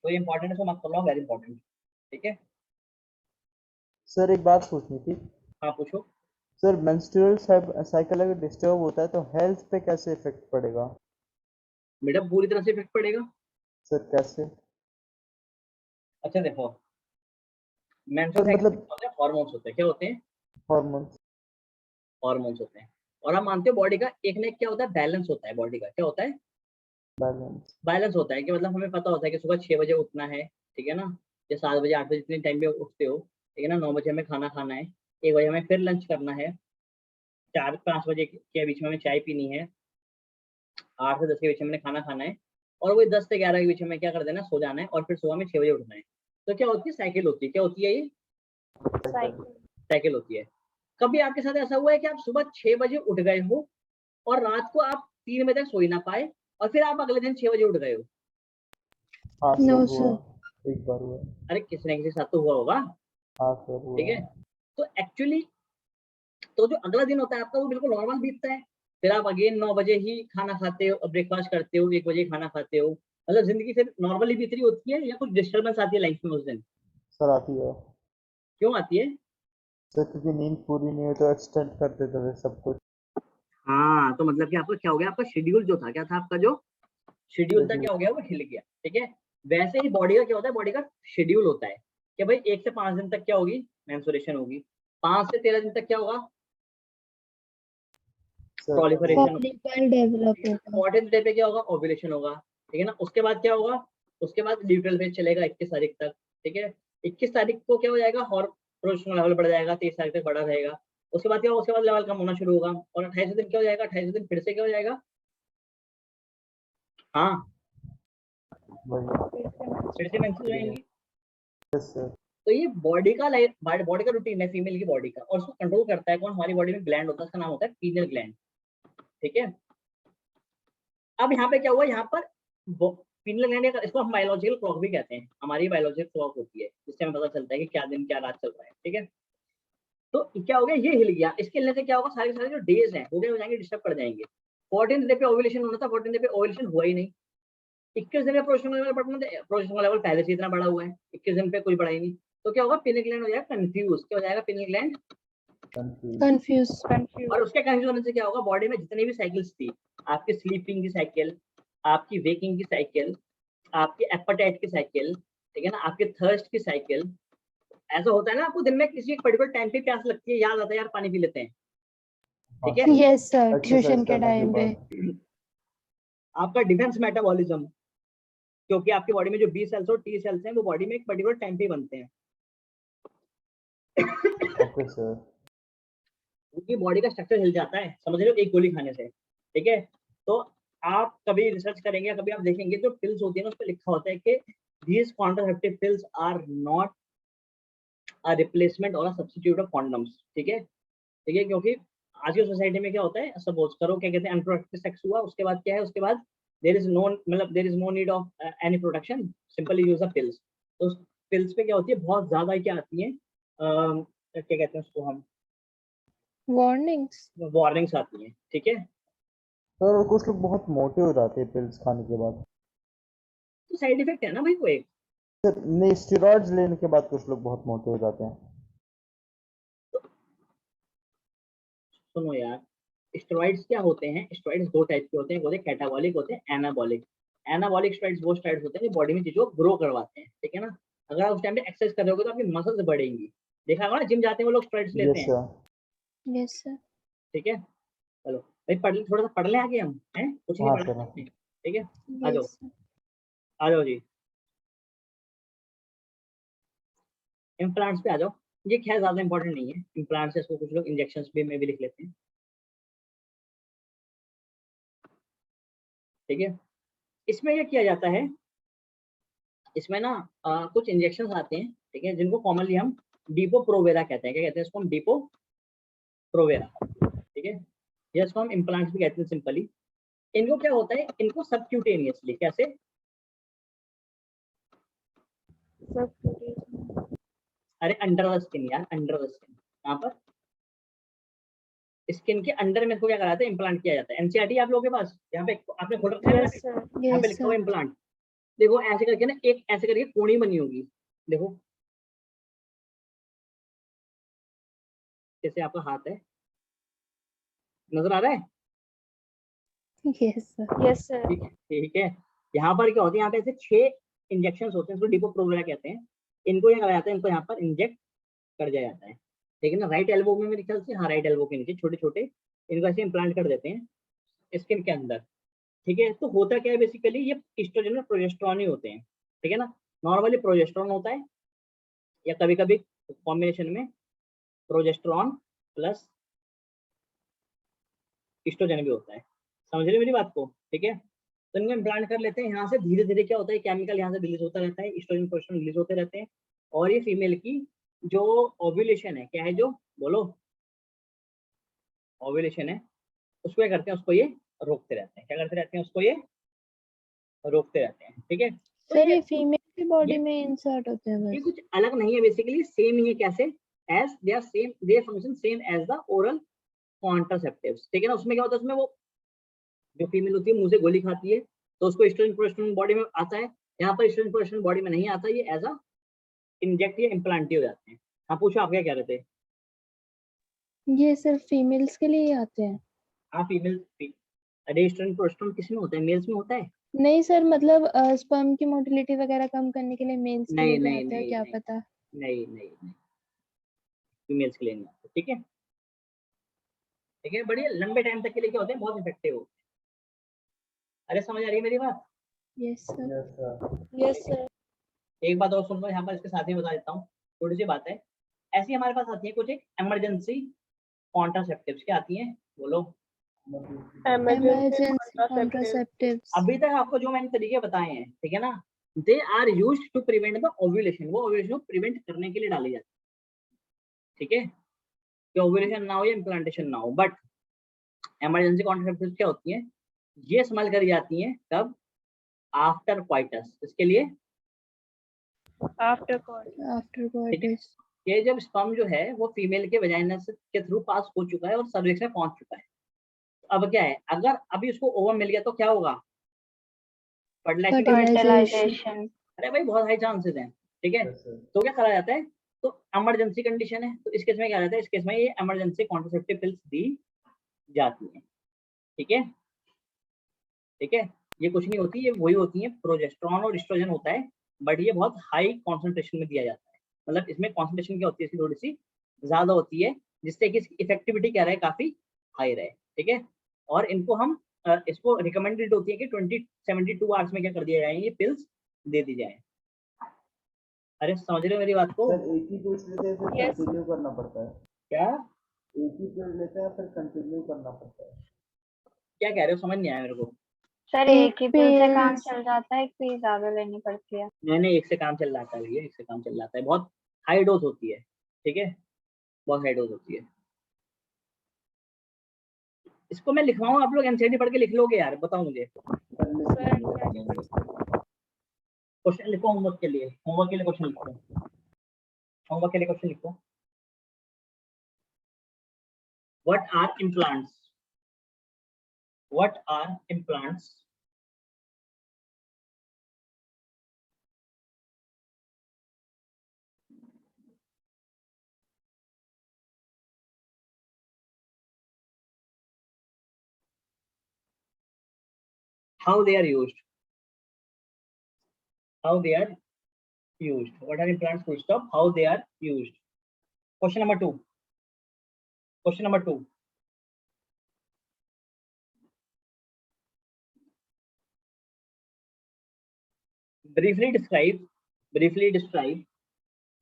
तो ये इंपॉर्टेंट है, इसको मत कर लो, वेरी इंपॉर्टेंट। ठीक है। सर एक बात पूछनी थी। हाँ पूछो। सर मेंस्ट्रुअल साइकिल अगर डिस्टर्ब होता है तो हेल्थ पे कैसे इफेक्ट पड़ेगा? बेटा पूरी तरह से इफेक्ट पड़ेगा। सर कैसे? अच्छा देखो, मेंस्ट्रुअल सर साइकिल मतलब होते हैं, हार्मोन्स होते हैं। क्या होते हैं? हॉर्मोन्स। हार्मोन्स होते हैं। और हम मानते हो बॉडी का एक ना एक क्या होता है? बैलेंस होता है। बॉडी का क्या होता है? बैलेंस। बैलेंस होता है कि मतलब हमें पता होता है कि सुबह 6 बजे उठना है। ठीक है ना? या 7 बजे 8 बजे जितने टाइम पे उठते हो। ठीक है ना? 9 बजे हमें खाना खाना है। 1 बजे हमें फिर लंच करना है। 4-5 बजे के बीच में हमें चाय पीनी है। 8 से 10 के बीच में हमने खाना खाना है। और वही 10 से 11 के बीच में क्या कर देना? सो जाना है और फिर सुबह में 6 बजे उठना है। तो क्या होती है? साइकिल होती है। क्या होती है? ये साइकिल होती है। कभी आपके साथ ऐसा हुआ है कि आप सुबह 6 बजे उठ गए हो और रात को आप 3 बजे तक सो ही ना पाए और फिर आप अगले दिन 6 बजे उठ गए हो? हाँ सर No, हुआ। sir. एक बार हुआ। अरे किसी न किसी के साथ तो हुआ होगा। हाँ सर हुआ। ठीक है। तो एक्चुअली तो जो अगला दिन होता है आपका वो बिल्कुल नॉर्मल बीतता है। फिर आप अगेन 9 बजे ही खाना खाते हो, ब्रेकफास्ट करते हो, 1 बजे खाना खाते हो। मतलब जिंदगी फिर नॉर्मली बीत रही होती है या कुछ डिस्टर्बेंस आती है लाइफ में उस दिन? सर आती है। क्यों आती है? सर क्योंकि नींद पूरी नहीं हुई तो एक्सटेंड कर देते थे सब कुछ। हाँ तो मतलब कि आपका क्या हो गया? आपका शेड्यूल जो था, क्या था आपका जो शेड्यूल था, शेड्यूल। क्या हो गया? वो हिल गया। ठीक है। वैसे ही बॉडी का क्या होता है? बॉडी का शेड्यूल होता है कि भाई 1 से 5 दिन तक क्या होगी? मेंस्ट्रुएशन होगी। 5 से 13 दिन तक क्या होगा? Sir proliferation. Follicle develop होगा। 14th डे पे क्या होगा? ओव्यूलेशन होगा। ठीक है ना? उसके बाद क्या होगा? उसके बाद ल्यूटियल फेज चलेगा 21 तारीख तक। ठीक है। 21 तारीख को क्या हो जाएगा? प्रोजेस्टेरोन लेवल बढ़ जाएगा, 23 तारीख तक बढ़ा रहेगा। उसके बाद क्या होगा? उसके बाद लेवल कम होना शुरू होगा और 28 दिन क्या हो जाएगा? 28 दिन फिर से क्या हो जाएगा? हाँ वही। फिर से मेंसेस हो जाएंगी। Yes sir. तो ये बॉडी का बॉडी का रूटीन है फीमेल की बॉडी का, और उसको कंट्रोल करता है कौन? हमारी बॉडी में ग्लैंड होता है, उसका नाम होता है पीनियल ग्लैंड। ठीक है। अब यहाँ पे क्या हुआ? यहाँ पर पीनियल ग्लैंड, इसको हम बायोलॉजिकल क्लॉक भी कहते हैं। हमारी बायोलॉजिकल क्लॉक होती है जिससे हमें पता चलता है कि क्या दिन क्या रात चल रहा है। ठीक है। तो क्या हो गया? ये हिल गया। इसके हिलने से क्या होगा? सारे के सारे जो डेज हैं वो क्या हो जाएंगे? डिस्टर्ब कर जाएंगे। 14th डे पे ओव्यूलेशन होना था, 14th डे पे ओव्यूलेशन हुआ ही नहीं। 21 दिन में प्रोजेस्टेरोन लेवल बढ़ना था, प्रोजेस्टेरोन लेवल पहले से इतना बढ़ा हुआ है, 21 दिन पे कुछ बढ़ा ही नहीं। तो क्या होगा? पीनियल ग्लैंड हो जाएगा कंफ्यूज। क्या हो जाएगा? Pineal gland confuse. Confused. और उसके कंफ्यूज होने से क्या होगा? बॉडी में जितनी भी साइकिल्स थी, आपकी स्लीपिंग की साइकिल, आपकी वेकिंग की साइकिल, आपकी एपेटाइट की साइकिल, ठीक है ना, आपके थर्स्ट की साइकिल। ऐसा होता है ना, आपको दिन में किसी एक पर्टिकुलर टाइम पे प्यास लगती है, याद आता है यार पानी पी लेते हैं। ठीक है। Yes sir. एक्सरसाइज Tuition के करने के time पे। बाद। आपका डिफेंस मेटाबॉलिज्म, क्योंकि आपकी बॉडी में जो बी सेल्स और टी सेल्स हैं वो बॉडी में एक पर्टिकुलर टाइम पे बनते हैं। Okay sir. उनकी बॉडी का स्ट्रक्चर हिल जाता है, समझ रहे हो, एक गोली खाने से। ठीक है। तो आप कभी रिसर्च करेंगे, कभी आप देखेंगे जो पिल्स होती है ना, उस पर लिखा होता है कि these contraceptive pills are not a replacement or a substitute of condoms। ठीक है। ठीक है। क्योंकि आज की सोसाइटी में क्या होता है? सपोज करो क्या कहते हैं, अनप्रोटेक्टेड सेक्स हुआ, उसके बाद क्या है? उसके बाद देयर इज नो, मतलब there is no need of any protection, simply use a pills. तो पिल्स पे क्या होती है? बहुत ज्यादा क्या आती है? क्या कहते हैं उसको हम? Warnings. वार्निंग्स आती हैं। ठीक है। सर और कुछ लोग बहुत मोटे हो जाते हैं पिल्स खाने के बाद। तो साइड इफेक्ट है ना भाई, वो एक। सर नहीं, स्टेरॉइड्स लेने के बाद कुछ लोग बहुत मोटे हो जाते हैं। सुनो यार, स्टेरॉइड्स क्या होते हैं? स्टेरॉइड्स दो टाइप के होते हैं, होते हैं कैटाबॉलिक, होते हैं एनाबॉलिक। एनाबॉलिक स्टेरॉइड्स वो स्टेरॉइड्स होते हैं जो बॉडी में चीजों को ग्रो करवाते हैं। ठीक है ना? अगर आप उस टाइम पे एक्सरसाइज कर रहे होगे तो आपकी मसल्स बढ़ेंगी। देखा होगा ना, जिम जाते हैं वो लोग स्टेरॉइड्स लेते यस हैं। सर। Yes sir. ठीक है। चलो भाई थोड़ा सा पढ़ लें आगे हम, हैं कुछ नहीं हाँ पढ़ा सर। आपने। ठीक है। आ जाओ, Yes sir. आ जाओ जी, इम्प्लांट्स पे आ जाओ। ये खैर ज्यादा इंपॉर्टेंट नहीं है इम्प्लांट्स, इसको कुछ लोग इंजेक्शन में भी लिख लेते हैं। ठीक है। इसमें क्या किया जाता है, इसमें ना कुछ इंजेक्शन आते हैं, ठीक है, जिनको कॉमनली हम डीपो प्रोवेरा कहते हैं। क्या कहते हैं इसको हम? डीपो प्रोवेरा, ठीक है, या इसको हम इम्प्लांट्स भी कहते हैं सिंपली। इनको क्या होता है, इनको सबक्यूटेनियसली, कैसे? अरे अंडर द स्किन यार, अंडर द स्किन। यहाँ पर स्किन के अंडर में इसको क्या कराते हैं? इम्प्लांट किया जाता है। एनसीईआरटी आप लोगों के पास, यहाँ पे आपने खोल रखा है, यस सर। यहाँ पे Yes, लिखा हुआ sir. इम्प्लांट। देखो ऐसे करके ना, एक ऐसे करके कोणी बनी होगी, देखो जैसे आपका हाथ है, नजर आ रहा है? Yes, sir. Yes sir. ठीक है। यहाँ पर क्या होता है, यहाँ पे ऐसे 6 इंजेक्शन होते हैं, इसको डीपो प्रोवेरा कहते हैं। इनको क्या कराया जाता है, इनको यहाँ पर इंजेक्ट कर दिया जाता है, ठीक है ना। राइट एल्बो में मेरे ख्याल से, हाँ राइट एल्बो के नीचे छोटे छोटे इनको ऐसे इम्प्लांट कर देते हैं स्किन के अंदर, ठीक है। तो होता क्या है बेसिकली, ये एस्ट्रोजन और प्रोजेस्टेरॉन ही होते हैं, ठीक है ना। नॉर्मली प्रोजेस्टेरॉन होता है, या कभी कभी कॉम्बिनेशन में प्रोजेस्टेरॉन प्लस एस्ट्रोजन भी होता है। समझ रहे हो मेरी बात को? ठीक है, तो इनको इम्प्लांट कर लेते हैं। यहाँ से धीरे धीरे क्या होता है, केमिकल यहाँ से रिलीज होता रहता है, एस्ट्रोजन प्रोजेस्टेरॉन रिलीज होते रहते हैं, और ये फीमेल की जो ओव्यूलेशन है, क्या है जो, बोलो, ओव्यूलेशन है, उसको क्या करते हैं, उसको ये रोकते रहते हैं। क्या करते रहते हैं? उसको ये रोकते रहते हैं, ठीक है। तो सर ये ये फीमेल की बॉडी ये में इंसर्ट होते हैं ये बस। कुछ अलग नहीं है, बेसिकली सेम ही है। कैसे? As they are same, they function same as the oral contraceptives, ठीक है ना। उसमें क्या होता है, उसमें वो जो फीमेल होती है मुंह से गोली खाती है, तो उसको एस्ट्रोजन प्रोजेस्टेरॉन बॉडी में आता है। यहाँ पर एस्ट्रोजन प्रोजेस्टेरॉन बॉडी में नहीं आता, ये एज अ इंजेक्ट या इम्प्लांट ही हो जाते हैं। हाँ पूछो, आप क्या कह रहे थे? ये सिर्फ फीमेल्स के लिए ही आते हैं? हाँ फीमेल, अरे एस्ट्रोजन प्रोजेस्टेरॉन किस में होता है? मेल्स में होता है। नहीं सर, मतलब स्पर्म की मोटिलिटी वगैरह कम करने के लिए मेल्स के नहीं लिए भी नहीं आता है, नहीं क्या नहीं पता। नहीं नहीं नहीं, फीमेल्स के लिए नहीं आता, ठीक है। ठीक है, बढ़िया, लंबे टाइम तक के लिए क्या होते हैं, बहुत इफेक्टिव होते हैं। अरे समझ आ रही है मेरी बात? Yes sir. Yes sir. Yes sir. एक बात और सुन लो, यहाँ पर इसके साथ ही बता देता हूँ, थोड़ी सी बात है। ऐसी हमारे पास आती है कुछ एक इमरजेंसी कॉन्ट्रासेप्टिव्स, क्या आती हैं, बोलो। Emergency emergency contraceptive. कॉन्ट्रासेप्टिव्स। अभी तक आपको जो मैंने तरीके बताए हैं, ठीक है ना, they are used to prevent the ovulation. वो ओव्यूलेशन को प्रिवेंट करने के लिए डाली जाती है, ठीक है, कि ओव्यूलेशन ना हो या इम्प्लांटेशन ना हो। बट इमरजेंसी कॉन्ट्रासेप्टिव्स क्या होती हैं, ये इस्तेमाल करी जाती हैं कब? After coitus. इसके लिए, After court. आफ्टर ठीक है, कोइटस। ये जब स्पर्म जो है वो फीमेल के वजाइना के थ्रू पास हो चुका है और सर्विक्स में पहुंच चुका है, अब क्या है, अगर अभी उसको ओवम मिल गया तो क्या होगा? फर्टिलाइजेशन। फर्टिलाइजेशन। अरे भाई बहुत हाई चांसेस हैं, ठीक है। तो क्या करा जाता है, तो इमरजेंसी कंडीशन है, तो इस केस में क्या रहता है, इस केस में ये इमरजेंसी कॉन्ट्रासेप्टिव पिल्स दी जाती हैं, ठीक है। ठीक है, ये कुछ नहीं होती, ये वही होती है, प्रोजेस्टेरॉन और एस्ट्रोजन होता है, बट ये बहुत हाई कॉन्सेंट्रेशन में दिया जाता है। मतलब इसमें कॉन्सेंट्रेशन क्या होती है, इसकी थोड़ी सी ज्यादा होती है, जिससे कि इसकी इफेक्टिविटी क्या रहे, काफी हाई रहे, ठीक है। और इनको हम इसको रिकमेंडेड होती है कि 72 आवर्स में क्या कर दिया जाए, ये पिल्स दे दी जाए। अरे समझ रहे हो मेरी बात को? सर एक ही पिल्स लेते हैं फिर Yes. कंटिन्यू करना पड़ता है? क्या एक ही पिल लेते हैं फिर कंटिन्यू करना पड़ता है? क्या कह रहे हो, समझ नहीं आया मेरे को। सर एक एक ही पिल से काम pills- चल जाता है, एक पिल ज्यादा लेनी पड़ती है। नहीं एक से काम चल जाता है भैया, एक से काम चल जाता है, बहुत हाई डोज होती है, ठीक है, बहुत हाई डोज होती है। इसको मैं लिखवाऊं, आप लोग एनसीईआरटी पढ़ के लिख लोगे यार, बताओ मुझे। सर लिख सर लीजिए। क्वेश्चन लिखो होमवर्क के लिए, होमवर्क के लिए क्वेश्चन लिखो, होमवर्क के लिए क्वेश्चन लिखो। What are implants? What are implants? How they are used? How they are used? What are implants? Full stop. How they are used? Question number 2. Question number 2. Briefly describe. Briefly describe.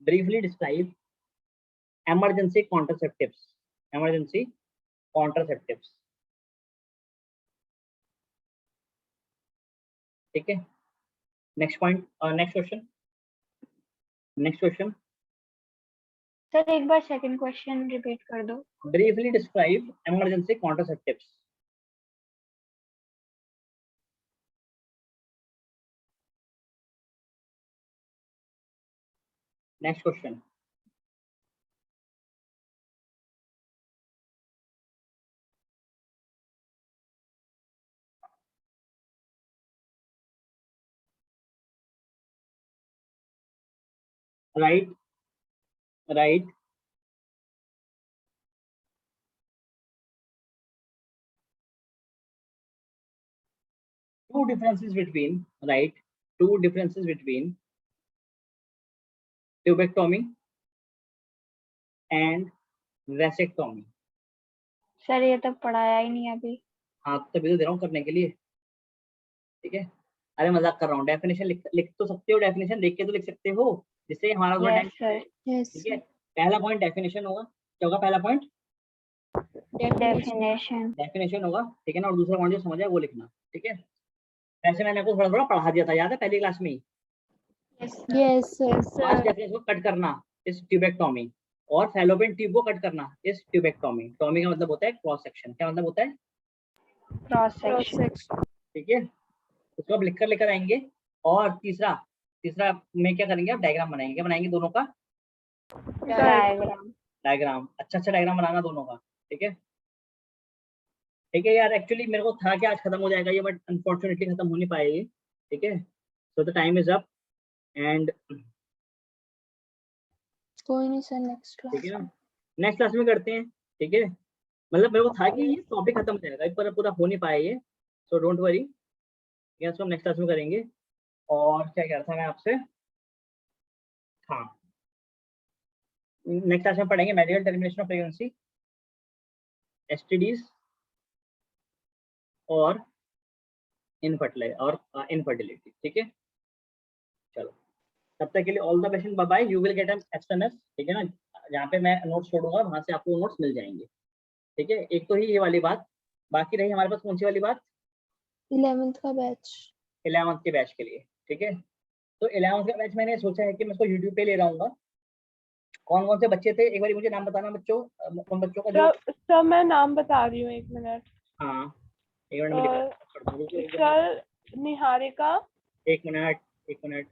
Briefly describe emergency contraceptives. Emergency contraceptives. ठीक है, next point, next question, sir एक बार सेकंड क्वेश्चन रिपीट कर दो। Briefly describe emergency contraceptives. Next question, right right two differences between tubectomy and vasectomy। Sir ये तो पढ़ाया ही नहीं अभी। हाँ तभी तो दे रहा हूँ करने के लिए, ठीक है। अरे मजाक कर रहा हूँ, डेफिनेशन लिख तो सकते हो, डेफिनेशन देख के तो लिख सकते हो, जिससे हमारा थोड़ा यस टाइम, सर। Yes. ठीक है। पहला पॉइंट डेफिनेशन होगा, क्या होगा पहला पॉइंट? डेफिनेशन होगा, ठीक है ना। और दूसरा पॉइंट जो समझ आया वो लिखना, ठीक है। वैसे मैंने आपको थोड़ा थोड़ा पढ़ा दिया था, याद है पहली क्लास में ही। Yes, sir. आज डेफिनेशन को कट करना इस ट्यूबेक्टोमी, और फैलोपियन ट्यूब को कट करना इस ट्यूबेक्टोमी। टॉमी का मतलब होता है क्रॉस सेक्शन, क्या मतलब होता है? Cross section. ठीक है, उसको आप लिख कर आएंगे। और तीसरा में क्या करेंगे, आप डायग्राम बनाएंगे, क्या बनाएंगे दोनों का? डायग्राम, अच्छा डायग्राम बनाना दोनों का, ठीक है। ठीक है यार, एक्चुअली मेरे को था कि आज खत्म हो जाएगा ये, बट अनफॉर्चुनेटली खत्म हो नहीं पाएगी, ठीक है। So the time is up and कोई नहीं सर, नेक्स्ट ठीक है क्लास। ना, नेक्स्ट क्लास में करते हैं, ठीक है। मतलब मेरे को था कि ये टॉपिक खत्म हो जाएगा, एक बार पूरा हो नहीं पाया ये, सो डोंट वरी, इसको हम नेक्स्ट क्लास में करेंगे। और क्या कह रहा था मैं आपसे, हाँ नेक्स्ट क्लास में पढ़ेंगे medical termination of pregnancy, STDs और इनफर्टिलिटी, ठीक है। चलो तब तक के लिए all the best, bye bye, you will get an SMS, ठीक है ना, जहाँ पे मैं नोट्स छोड़ूंगा वहां से आपको नोट्स मिल जाएंगे, ठीक है। एक तो ही ये वाली बात, बाकी रही हमारे पास कौन सी वाली बात? 11th का बैच, 11th के बैच के लिए, ठीक है। तो 11th का बैच मैंने सोचा है कि मैं इसको यूट्यूब पे ले रहा। कौन कौन से बच्चे थे एक बार मुझे नाम बताना बच्चों, उन बच्चों का जो। सर मैं नाम बता रही हूँ, 1 मिनट। हाँ एक मिनट में लिख सर निहारिका, एक मिनट